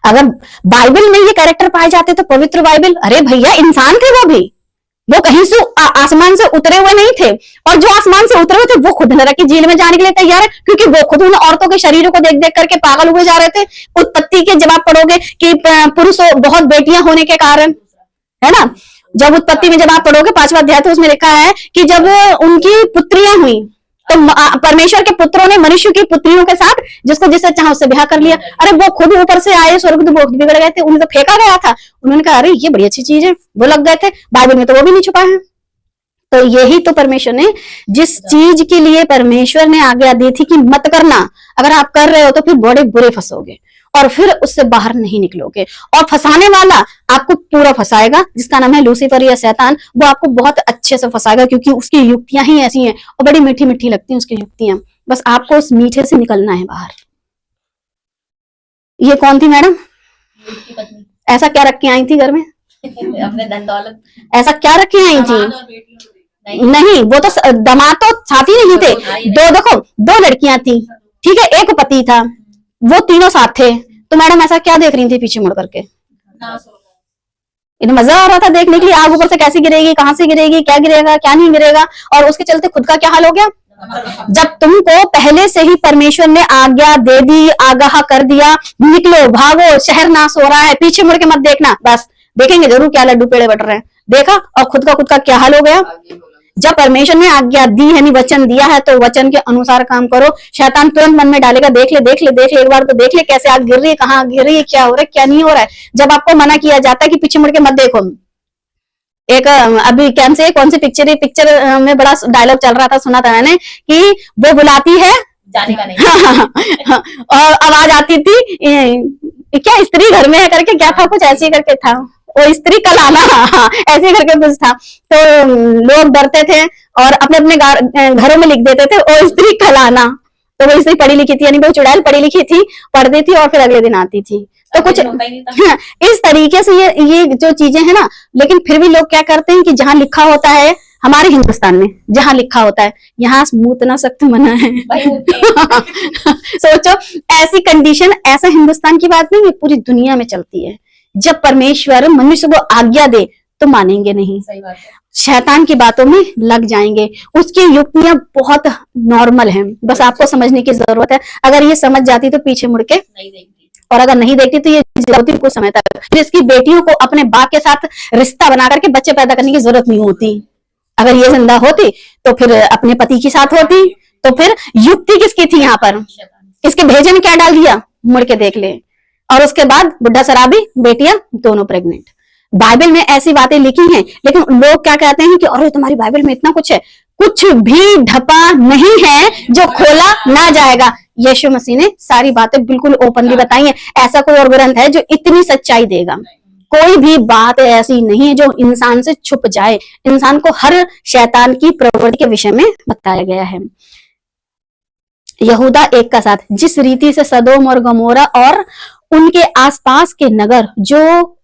अगर बाइबल में ये कैरेक्टर पाए जाते तो पवित्र बाइबल, अरे भैया इंसान थे वो भी, वो कहीं से आसमान से उतरे हुए नहीं थे। और जो आसमान से उतरे हुए थे वो खुद नरक की जेल में जाने के लिए तैयार है, क्योंकि वो खुद उन औरतों के शरीरों को देख देख करके पागल हुए जा रहे थे। उत्पत्ति के जब आप पढ़ोगे कि पुरुष बहुत बेटियां होने के कारण, है ना, जब उत्पत्ति में जब आप पढ़ोगे 5वां अध्याय तो उसमें लिखा है कि जब उनकी पुत्रियां हुई तो परमेश्वर के पुत्रों ने मनुष्य की पुत्रियों के साथ जिसको जिससे चाहा उससे ब्याह कर लिया। अरे वो खुद ऊपर से आए, स्वर्ग बिगड़ गए थे, उन्हें तो फेंका गया था। उन्होंने कहा अरे ये बड़ी अच्छी चीज है, वो लग गए थे। बाइबल में तो वो भी नहीं छुपा है। तो यही तो परमेश्वर ने, जिस चीज के लिए परमेश्वर ने आज्ञा दी थी कि मत करना, अगर आप कर रहे हो तो फिर बड़े बुरे फंसोगे और फिर उससे बाहर नहीं निकलोगे। और फंसाने वाला आपको पूरा फंसाएगा, जिसका नाम है लूसीफर या शैतान। वो आपको बहुत अच्छे से फंसाएगा, क्योंकि उसकी युक्तियां ही ऐसी हैं और बड़ी मीठी मीठी लगती हैं उसकी युक्तियां। बस आपको उस मीठे से निकलना है बाहर। ये कौन थी मैडम? ऐसा क्या रख के आई थी घर में? अपने धन दौलत। ऐसा क्या रख के आई थी? नहीं, वो तो दामाद तो साथ ही नहीं थे। देखो 2 लड़कियां थी, ठीक है, एक पति था, वो तीनों साथ थे। तो मैडम ऐसा क्या देख रही थी पीछे मुड़ करके? इन्हें मजा आ रहा था देखने के लिए, आग ऊपर से कैसे गिरेगी, कहां से गिरेगी, क्या गिरेगा क्या नहीं गिरेगा। और उसके चलते खुद का क्या हाल हो गया। जब तुमको पहले से ही परमेश्वर ने आज्ञा दे दी, आगाह कर दिया, निकलो भागो, शहर नाश हो रहा है, पीछे मुड़ के मत देखना। बस देखेंगे जरूर क्या लड्डू पेड़े बट रहे हैं। देखा और खुद का क्या हाल हो गया। जब परमेश्वर ने आज्ञा दी है, वचन दिया है, तो वचन के अनुसार काम करो। शैतान तुरंत मन में डालेगा देख ले एक बार तो देख ले कैसे आग गिर रही है, कहाँ गिर रही है, क्या हो रहा है क्या नहीं हो रहा है। जब आपको मना किया जाता है कि पीछे मुड़ के मत देखो। एक अभी कौन सी पिक्चर में बड़ा डायलॉग चल रहा था, सुना था मैंने, कि वो बुलाती है जाने का नहीं। और आवाज आती थी क्या स्त्री घर में है करके, क्या था कुछ ऐसे करके था, वो स्त्री कल आना, ऐसे करके कुछ था। तो लोग डरते थे और अपने अपने घरों में लिख देते थे ओ स्त्री कल आना। तो वो स्त्री पढ़ी लिखी थी, यानी वो चुड़ैल पढ़ी लिखी थी, पढ़ती थी और फिर अगले दिन आती थी। तो कुछ इस तरीके से ये जो चीजें हैं ना। लेकिन फिर भी लोग क्या करते हैं कि जहां लिखा होता है, हमारे हिंदुस्तान में जहां लिखा होता है, यहाँ मूतना सख्त मना है। सोचो ऐसी कंडीशन, ऐसा हिंदुस्तान की बात नहीं, पूरी दुनिया में चलती है। जब परमेश्वर मनुष्य को आज्ञा दे तो मानेंगे नहीं, सही बात है। शैतान की बातों में लग जाएंगे। उसकी युक्तियां बहुत नॉर्मल हैं, बस आपको समझने की जरूरत है। अगर ये समझ जाती तो पीछे मुड़ के नहीं देखती, और अगर नहीं देखती तो ये होती कुछ समय तक। फिर इसकी बेटियों को अपने बाप के साथ रिश्ता बना करके बच्चे पैदा करने की जरूरत नहीं होती। अगर ये जिंदा होती तो फिर अपने पति के साथ होती, तो फिर युक्ति किसकी थी यहाँ पर? शैतान। इसके भेजे में क्या डाल दिया, मुड़ के देख ले। और उसके बाद बुढ़ा शराबी, बेटियां दोनों प्रेग्नेंट। बाइबल में ऐसी बातें लिखी हैं, लेकिन लोग क्या कहते हैं कि अरे तुम्हारी बाइबल में इतना कुछ है। कुछ भी ढपा नहीं है जो खोला ना जाएगा। यीशु मसीह ने सारी बातें बिल्कुल ओपनली बताई हैं। ऐसा कोई और ग्रंथ है जो इतनी सच्चाई देगा? कोई भी बात ऐसी नहीं है जो इंसान से छुप जाए। इंसान को हर शैतान की प्रवृत्ति के विषय में बताया गया है। यहूदा 1 का 7, जिस रीति से सदोम और गमोरा और उनके आसपास के नगर जो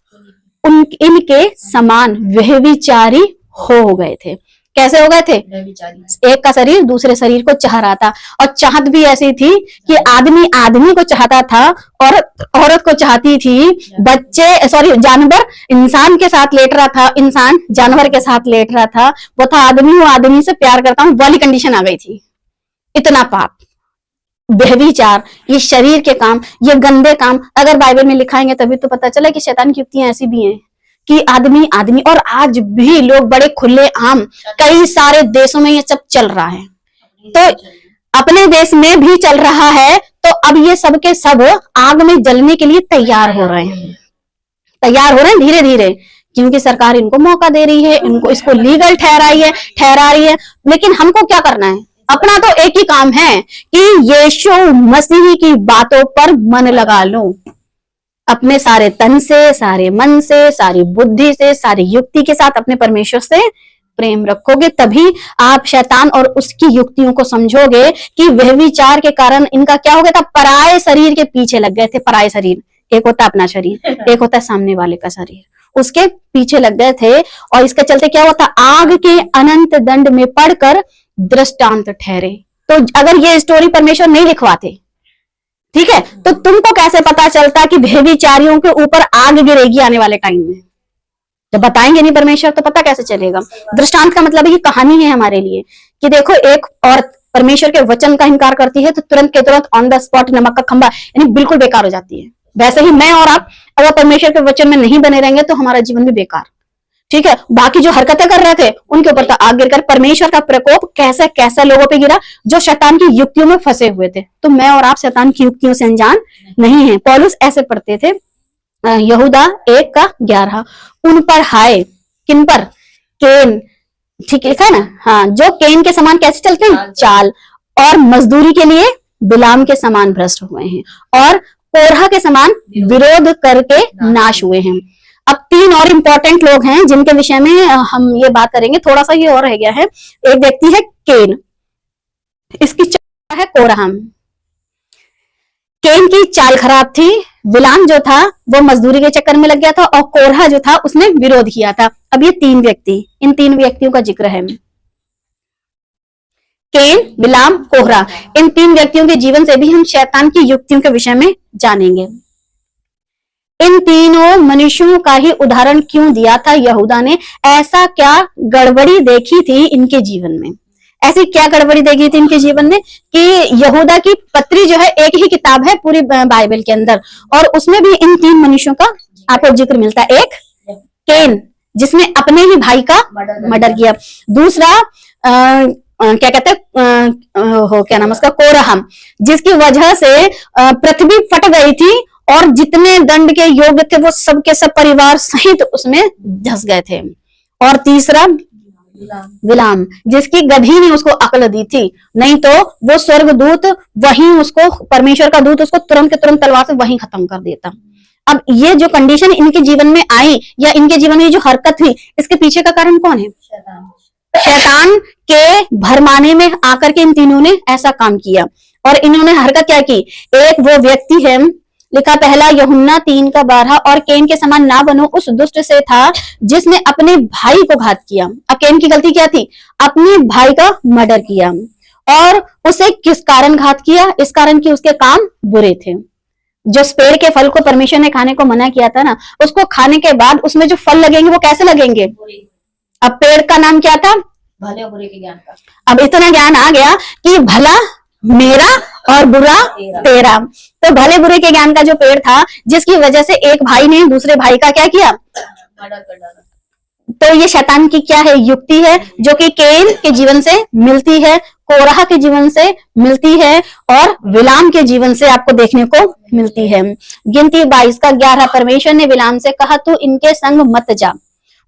इनके समान व्यभिचारी हो गए थे। कैसे हो गए थे? व्यभिचारी। एक का शरीर दूसरे शरीर को चाह रहा था, और चाहत भी ऐसी थी कि आदमी आदमी को चाहता था, और औरत को चाहती थी, जानवर इंसान के साथ लेट रहा था, इंसान जानवर के साथ लेट रहा था। वो था आदमी, वो आदमी से प्यार करता हूं वाली कंडीशन आ गई थी। इतना पाप, व्यभिचार, ये शरीर के काम, ये गंदे काम अगर बाइबल में लिखाएंगे तभी तो पता चला कि शैतान की युक्तियां ऐसी भी हैं कि आदमी आदमी। और आज भी लोग बड़े खुले आम, कई सारे देशों में ये सब चल रहा है, तो अपने देश में भी चल रहा है। तो अब ये सब के सब आग में जलने के लिए तैयार हो रहे हैं धीरे धीरे, क्योंकि सरकार इनको मौका दे रही है, इनको इसको लीगल ठहरा रही है। लेकिन हमको क्या करना है? अपना तो एक ही काम है कि यीशु मसीह की बातों पर मन लगा लो। अपने सारे तन से, सारे मन से, सारी बुद्धि से, सारी युक्ति के साथ अपने परमेश्वर से प्रेम रखोगे, तभी आप शैतान और उसकी युक्तियों को समझोगे कि व्यभिचार के कारण इनका क्या हो गया था? पराये शरीर के पीछे लग गए थे। पराये शरीर, एक होता है अपना शरीर, एक होता है सामने वाले का शरीर, उसके पीछे लग गए थे। और इसके चलते क्या हुआ था? आग के अनंत दंड में पड़कर दृष्टांत ठहरे। तो अगर ये स्टोरी परमेश्वर नहीं लिखवाते, ठीक है, तो तुमको कैसे पता चलता कि व्यभिचारियों के ऊपर आग गिरेगी आने वाले टाइम में? जब बताएंगे नहीं परमेश्वर तो पता कैसे चलेगा? दृष्टांत का मतलब है कि कहानी है हमारे लिए कि देखो, एक औरत परमेश्वर के वचन का इनकार करती है तो तुरंत के तुरंत ऑन द स्पॉट नमक का खंबा, यानी बिल्कुल बेकार हो जाती है। वैसे ही मैं और आप अगर परमेश्वर के वचन में नहीं बने रहेंगे तो हमारा जीवन भी बेकार, ठीक है। बाकी जो हरकतें कर रहे थे उनके ऊपर तो आग गिरकर परमेश्वर का प्रकोप कैसे कैसे लोगों पे गिरा जो शैतान की युक्तियों में फंसे हुए थे। तो मैं और आप शैतान की युक्तियों से अनजान नहीं है। पौलुस ऐसे पढ़ते थे, यहूदा 1 का 11, उन पर हाय, किन पर? केन, ठीक है ना? हाँ, जो केन के समान कैसे चलते हैं? चाल, और मजदूरी के लिए बिलाम के समान भ्रष्ट हुए हैं, और कोरहा के समान विरोध करके नाश हुए हैं। अब 3 और इंपॉर्टेंट लोग हैं जिनके विषय में हम ये बात करेंगे। थोड़ा सा ये और रह गया है। एक व्यक्ति है केन, इसकी चाल है कोरहा। केन की चाल खराब थी, बिलाम जो था वो मजदूरी के चक्कर में लग गया था, और कोरहा जो था उसने विरोध किया था। अब ये 3 व्यक्ति, इन 3 व्यक्तियों का जिक्र है। केन, बिलाम, कोरहा, इन 3 व्यक्तियों के जीवन से भी हम शैतान की युक्तियों के विषय में जानेंगे। इन तीनों मनुष्यों का ही उदाहरण क्यों दिया था यहूदा ने? ऐसा क्या गड़बड़ी देखी थी इनके जीवन में? ऐसी क्या गड़बड़ी देखी थी इनके जीवन में कि यहूदा की पत्री जो है, एक ही किताब है पूरी बाइबल के अंदर, और उसमें भी इन 3 मनुष्यों का आपको जिक्र मिलता है। एक केन, जिसने अपने ही भाई का मर्डर किया। दूसरा क्या कहते हैं, क्या नाम उसका? कोरहा, जिसकी वजह से पृथ्वी फट गई थी और जितने दंड के योग्य थे वो सबके सब परिवार सहित उसमें धंस गए थे। और तीसरा बिलाम, जिसकी गधी ने उसको अकल दी थी, नहीं तो वो स्वर्गदूत वहीं उसको, परमेश्वर का दूत उसको तुरंत के तुरंत तलवार से वहीं खत्म कर देता। अब ये जो कंडीशन इनके जीवन में आई, या इनके जीवन में जो हरकत हुई, इसके पीछे का कारण कौन है? शैतान के भरमाने में आकर के इन तीनों ने ऐसा काम किया। और इन्होंने हरकत क्या की? एक वो व्यक्ति है, लिखा पहला यूहन्ना 3 का 12, और केन के समान ना बनो, उस दुष्ट से था जिसने अपने भाई को घात किया। अब केन की गलती क्या थी? अपने भाई का मर्डर किया। और उसे किस कारण घात किया? इस कारण कि उसके काम बुरे थे। जो पेड़ के फल को परमेश्वर ने खाने को मना किया था ना, उसको खाने के बाद उसमें जो फल लगेंगे वो कैसे लगेंगे? बुरी अब पेड़ का नाम क्या था? भले और बुरे के ज्ञान का। अब इतना ज्ञान आ गया कि भला मेरा और बुरा तेरा। तो भले बुरे के ज्ञान का जो पेड़ था, जिसकी वजह से एक भाई ने दूसरे भाई का क्या किया? मर्डर कर डाला। तो ये शैतान की क्या है? युक्ति है, जो कि कैन के जीवन से मिलती है, कोरह के जीवन से मिलती है और बिलाम के जीवन से आपको देखने को मिलती है। गिनती 22 का 11, परमेश्वर ने बिलाम से कहा, तू इनके संग मत जा,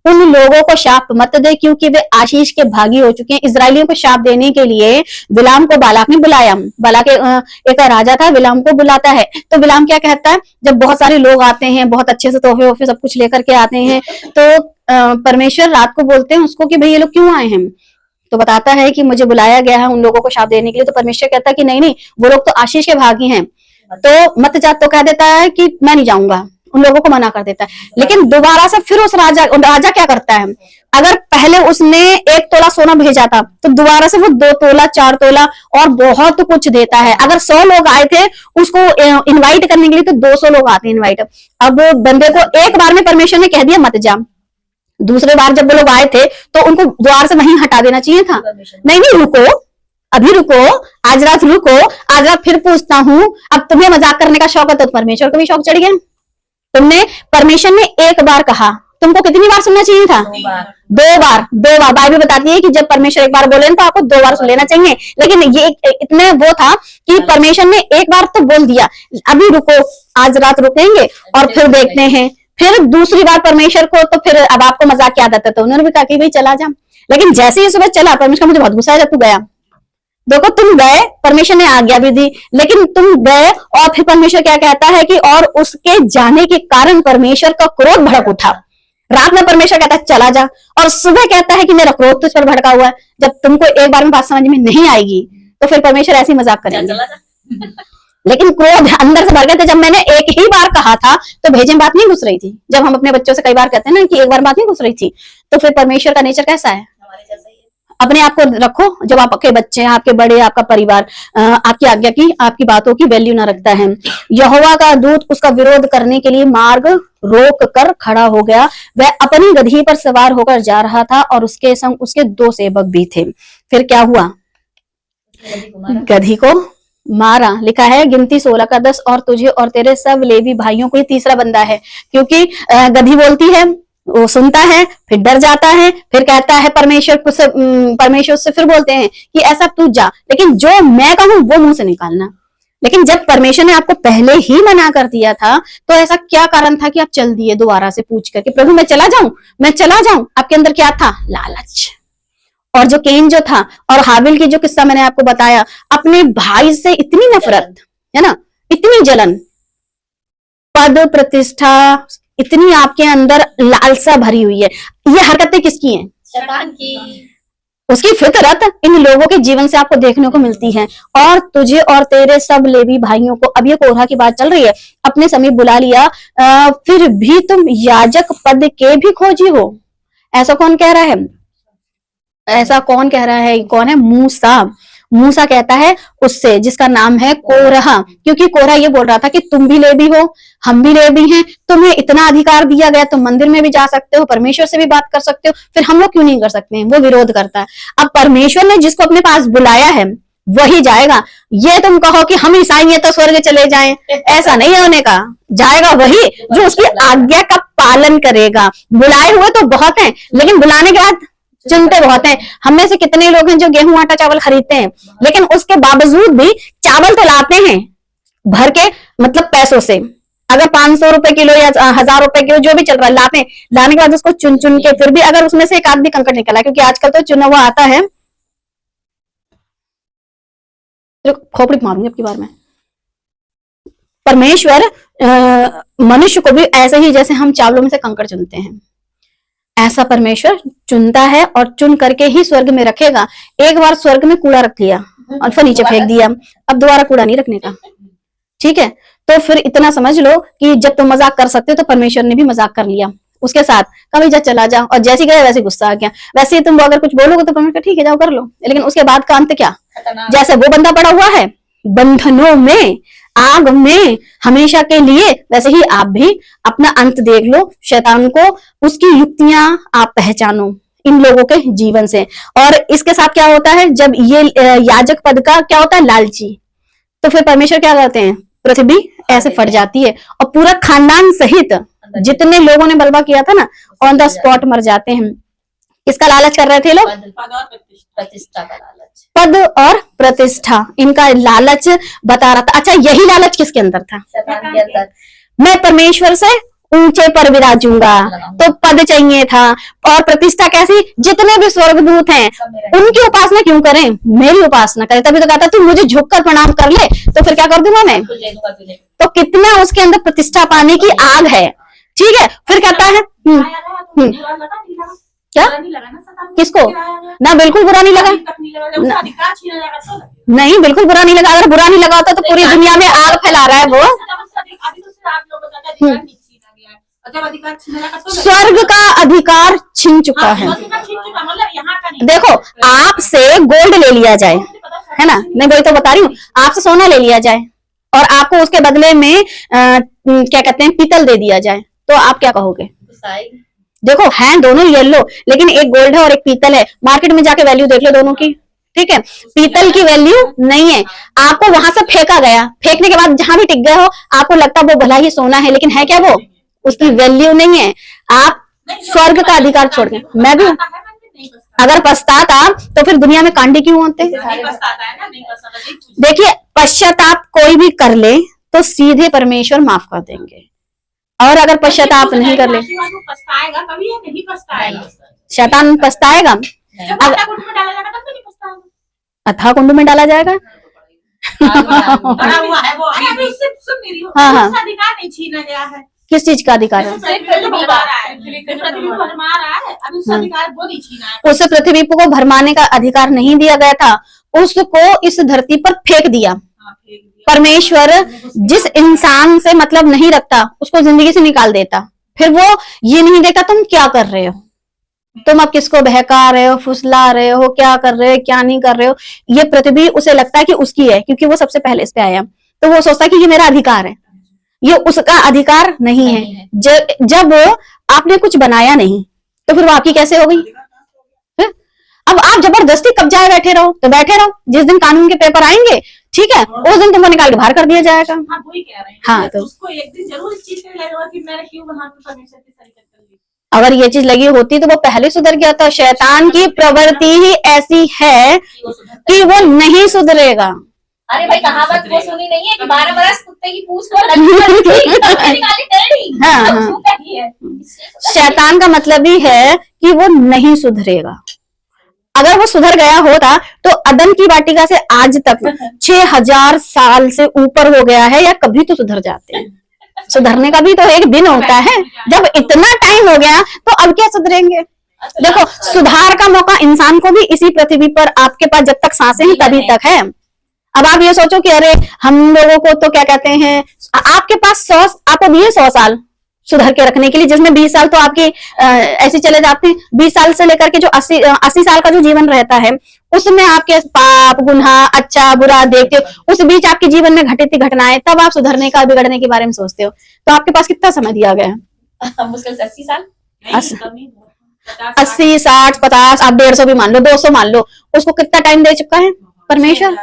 उन लोगों को शाप मत दे, क्योंकि वे आशीष के भागी हो चुके हैं। इजरायलियों को शाप देने के लिए बिलाम को बालाक ने बुलाया। बालाक एक राजा था, बिलाम को बुलाता है। तो बिलाम क्या कहता है? जब बहुत सारे लोग आते हैं, बहुत अच्छे से तोहफे वोफे सब कुछ लेकर के आते हैं, तो परमेश्वर रात को बोलते हैं उसको कि भाई ये लोग क्यों आए हैं? तो बताता है कि मुझे बुलाया गया है उन लोगों को शाप देने के लिए। तो परमेश्वर कहता है कि नहीं नहीं, वो लोग तो आशीष के भागी हैं, तो मत जा। तो कह देता है कि मैं नहीं जाऊंगा, उन लोगों को मना कर देता है। लेकिन दोबारा से फिर उस राजा क्या करता है? अगर पहले उसने 1 तोला सोना भेजा था, तो दोबारा से वो 2 तोला 4 तोला और बहुत कुछ देता है। अगर 100 लोग आए थे उसको इनवाइट करने के लिए, तो 200 लोग आते हैं इनवाइट। अब बंदे को एक बार में परमेश्वर ने कह दिया मत जा, दूसरे बार जब वो लोग आए थे तो उनको द्वार से वहीं हटा देना चाहिए था। नहीं नहीं, रुको, अभी रुको, आज रात रुको, आज रात फिर पूछता हूँ। अब तुम्हें मजाक करने का शौक है तो परमेश्वर को भी शौक चढ़ गया। तुमने, परमेश्वर ने एक बार कहा, तुमको कितनी बार सुनना चाहिए था? 2 बार। 2 बार बाइबल बताती है कि जब परमेश्वर एक बार बोले तो आपको 2 बार सुन लेना चाहिए। लेकिन ये इतने वो था कि परमेश्वर ने एक बार तो बोल दिया, अभी रुको, आज रात रुकेंगे और फिर देखते हैं। फिर दूसरी बार परमेश्वर को, तो फिर अब आपको मजाक की आदत है, तो उन्होंने भी कहा कि भाई चला जा। लेकिन जैसे ही सुबह चला, परमेश्वर मुझे बहुत गुस्सा है जब तू गया। देखो तुम गए, परमेश्वर ने आज्ञा भी दी, लेकिन तुम गए और फिर परमेश्वर क्या कहता है कि और उसके जाने के कारण परमेश्वर का क्रोध भड़क उठा। रात में परमेश्वर कहता है चला जा, और सुबह कहता है कि मेरा क्रोध तुझ पर भड़का हुआ है। जब तुमको एक बार में बात समझ में नहीं आएगी तो फिर परमेश्वर ऐसी मजाक करेंगे। लेकिन क्रोध अंदर से भर गए थे। जब मैंने एक ही बार कहा था तो भेजे में बात नहीं घुस रही थी। जब हम अपने बच्चों से कई बार कहते हैं ना कि एक बार बात नहीं घुस रही थी, तो फिर परमेश्वर का नेचर कैसा है? अपने आप को रखो, जब आपके बच्चे, आपके बड़े, आपका परिवार आपकी आज्ञा की, आपकी बातों की वैल्यू ना रखता है। यहोवा का दूत उसका विरोध करने के लिए मार्ग रोक कर खड़ा हो गया। वह अपनी गधी पर सवार होकर जा रहा था और उसके संग उसके 2 सेवक भी थे। फिर क्या हुआ? गधी को मारा। लिखा है गिनती 16 का 10, और तुझे और तेरे सब लेवी भाइयों को। ये तीसरा बंदा है, क्योंकि गधी बोलती है, वो सुनता है, फिर डर जाता है, फिर कहता है परमेश्वर से फिर बोलते हैं कि ऐसा तू जा, लेकिन जो मैं कहूं वो मुंह से निकालना। लेकिन जब परमेश्वर ने आपको पहले ही मना कर दिया था, तो ऐसा क्या कारण था कि आप चल दिए दोबारा से पूछ कर कि प्रभु मैं चला जाऊं, मैं चला जाऊं? आपके अंदर क्या था? लालच। और जो केन जो था, और हाबिल की जो किस्सा मैंने आपको बताया, अपने भाई से इतनी नफरत है ना, इतनी जलन, पद प्रतिष्ठा, इतनी आपके अंदर लालसा भरी हुई है। ये हरकतें किसकी हैं? शैतान की। उसकी फितरत इन लोगों के जीवन से आपको देखने को मिलती है। और तुझे और तेरे सब लेवी भाइयों को, अब ये कोरह की बात चल रही है, अपने समीप बुला लिया, फिर भी तुम याजक पद के भी खोजी हो। ऐसा कौन कह रहा है? ऐसा कौन कह रहा है? कौन है? मूसा। मूसा कहता है उससे, जिसका नाम है कोरह, क्योंकि कोरह ये बोल रहा था कि तुम भी लेवी हो, हम भी लेवी हैं, तुम्हें इतना अधिकार दिया गया, तुम मंदिर में भी जा सकते हो, परमेश्वर से भी बात कर सकते हो, फिर हम लोग क्यों नहीं कर सकते हैं? वो विरोध करता है। अब परमेश्वर ने जिसको अपने पास बुलाया है वही जाएगा। ये तुम कहो कि हम ईसाई हैं तो स्वर्ग चले जाएं, ऐसा नहीं होने का। जाएगा वही जो उसकी आज्ञा का पालन करेगा। बुलाए हुए तो बहुत हैं, लेकिन बुलाने के बाद चुनते बहुत हैं। हम में से कितने लोग हैं जो गेहूं आटा चावल खरीदते हैं, लेकिन उसके बावजूद भी चावल तो लाते हैं भर के, मतलब पैसों से। अगर 500 रुपए किलो या 1000 रुपए किलो जो भी चल रहा है, लाते हैं। लाने के बाद उसको चुन चुन के, फिर भी अगर उसमें से एक आध भी कंकड़ निकला, क्योंकि आजकल तो चुना हुआ आता है, खोपड़ी मारूंगी अब की बार में। परमेश्वर मनुष्य को भी ऐसे ही, जैसे हम चावलों में से कंकड़ चुनते हैं, ऐसा परमेश्वर चुनता है और चुन करके ही स्वर्ग में रखेगा। एक बार स्वर्ग में कूड़ा रख लिया और फिर नीचे फेंक दिया, अब दोबारा कूड़ा नहीं रखने का। ठीक है, तो फिर इतना समझ लो कि जब तुम मजाक कर सकते हो तो परमेश्वर ने भी मजाक कर लिया उसके साथ। कभी जा चला जा, और जैसे गए वैसे गुस्सा आ गया। वैसे ही तुम अगर कुछ बोलोगे तो परमेश्वर ठीक है जाओ कर लो, लेकिन उसके बाद का अंत क्या? जैसे वो बंदा पड़ा हुआ है बंधनों में, आग में हमेशा के लिए, वैसे ही आप भी अपना अंत देख लो। शैतान को, उसकी युक्तियां आप पहचानो इन लोगों के जीवन से। और इसके साथ क्या होता है, जब ये याजक पद का क्या होता है, लालची, तो फिर परमेश्वर क्या करते हैं, पृथ्वी ऐसे फट जाती है और पूरा खानदान सहित जितने लोगों ने बलवा किया था ना, ऑन द स्पॉट मर जाते हैं। किसका लालच कर रहे थे लोग, प्रतिष्ठा का लालच। पद और प्रतिष्ठा, इनका लालच बता रहा था। अच्छा, यही लालच किसके अंदर था, शैतान के अंदर। मैं परमेश्वर से ऊंचे पर विराजूंगा, तो पद चाहिए था। और प्रतिष्ठा कैसी, जितने भी स्वर्गदूत हैं उनकी उपासना क्यों करें, मेरी उपासना करें। तभी तो कहता तू मुझे झुककर प्रणाम कर ले तो फिर क्या कर दूंगा मैं। तो कितना उसके अंदर प्रतिष्ठा पाने की आग है, ठीक है। फिर कहता है क्या, किसको ना, बिल्कुल बुरा नहीं लगा, नहीं बिल्कुल बुरा नहीं लगा। अगर बुरा नहीं लगा होता तो पूरी दुनिया में आग फैला रहा है वो। स्वर्ग का अधिकार छीन चुका है। देखो, आपसे गोल्ड ले लिया जाए, है ना, नहीं वही तो बता रही हूँ, आपसे सोना ले लिया जाए और आपको उसके बदले में क्या कहते हैं, पीतल दे दिया जाए, तो आप क्या कहोगे। देखो, हैं दोनों येलो, लेकिन एक गोल्ड है और एक पीतल है। मार्केट में जाके वैल्यू देख लो दोनों की, ठीक है। पीतल की वैल्यू नहीं है, आपको वहां से फेंका गया, फेंकने के बाद जहां भी टिक गए हो आपको लगता वो भला ही सोना है, लेकिन है क्या वो, उसकी वैल्यू नहीं है। आप स्वर्ग का अधिकार छोड़ गए। मैं भी अगर पछताता तो फिर दुनिया में कांडी क्यों होते। देखिए, पश्चाताप कोई भी कर ले तो सीधे परमेश्वर माफ कर देंगे, और अगर पश्चाताप नहीं कर ले, शैतान पछताएगा। अथाह कुंड में डाला जाएगा। हाँ हाँ, किस चीज का अधिकार है, उसे पृथ्वी को भरमाने का अधिकार नहीं दिया गया था, उसको इस धरती पर फेंक दिया। परमेश्वर जिस इंसान से मतलब नहीं रखता उसको जिंदगी से निकाल देता। फिर वो ये नहीं देखता तुम क्या कर रहे हो, तुम अब किसको बहका रहे हो, फुसला रहे हो, क्या कर रहे हो, क्या नहीं कर रहे हो। ये पृथ्वी उसे लगता है कि उसकी है, क्योंकि वो सबसे पहले इस पे आया, तो वो सोचता है कि ये मेरा अधिकार है। ये उसका अधिकार नहीं है। जब आपने कुछ बनाया नहीं तो फिर वो आपकी कैसे हो गई। अब आप जबरदस्ती कब्जाए बैठे रहो तो बैठे रहो, जिस दिन कानून के पेपर आएंगे, ठीक है, उस दिन तुमको निकाल के बाहर कर दिया जाएगा। हाँ, तो उसको एक दिन जरूर इस चीज का लगेगा कि मैंने क्यों वहां पे परमेश्वर की शरीकत कर ली। अगर ये चीज लगी होती तो वो पहले सुधर गया था। शैतान की प्रवृत्ति ही ऐसी है कि वो नहीं सुधरेगा। अरे भाई, कहावत वो सुनी नहीं है कि 12 बरस कुत्ते की पूंछ पर निकाली टेढ़ी। हाँ, शैतान का मतलब ही है कि वो नहीं सुधरेगा। अगर वो सुधर गया होता तो अदन की वाटिका से आज तक 6000 साल से ऊपर हो गया है, या कभी तो सुधर जाते हैं। सुधरने का भी तो एक दिन होता है। जब इतना टाइम हो गया तो अब क्या सुधरेंगे। देखो, सुधार का मौका इंसान को भी इसी पृथ्वी पर आपके पास जब तक सांसें हैं तभी तक है। अब आप ये सोचो कि अरे हम लोगों को तो क्या कहते हैं, आपके पास 100 आपको दिए 100 साल सुधर के रखने के लिए, जिसमें 20 साल तो आपके ऐसे चले जाते हैं। 20 साल से लेकर के जो 80 साल का जो जीवन रहता है उसमें आपके पाप गुनाह अच्छा बुरा देखते हो, उस बीच आपके जीवन में घटित घटनाएं, तब आप सुधरने का बिगड़ने के बारे में सोचते हो। तो आपके पास कितना समय दिया गया है, मुश्किल से 80 साल, 80 60 50, आप 150 भी मान लो, 200 मान लो, उसको कितना टाइम दे चुका है परमेश्वर।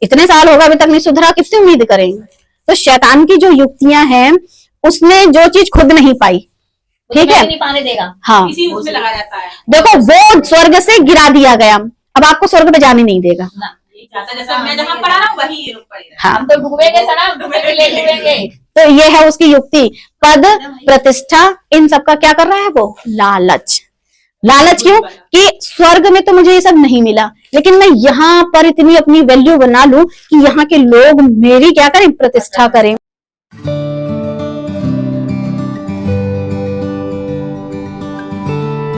इतने साल होगा अभी तक नहीं सुधरा, कितनी उम्मीद करेंगे। तो शैतान की जो युक्तियां हैं, उसने जो चीज खुद नहीं पाई, ठीक है, नहीं पाने देगा। हाँ, इसी उसमें लगा जाता है। देखो वो स्वर्ग से गिरा दिया गया, अब आपको स्वर्ग पे जाने नहीं देगा। जैसे मैं जहाँ पढ़ा रहा हूँ वही ये लोग पढ़ेगा। हाँ, हम तो डूबेंगे सनम, डूबेंगे। तो ये है उसकी युक्ति। पद प्रतिष्ठा इन सब का क्या कर रहा है वो, लालच। लालच क्यों कि स्वर्ग में तो मुझे ये सब नहीं मिला, लेकिन मैं यहाँ पर इतनी अपनी वैल्यू बना लूं कि यहाँ के लोग मेरी क्या करें, प्रतिष्ठा करें।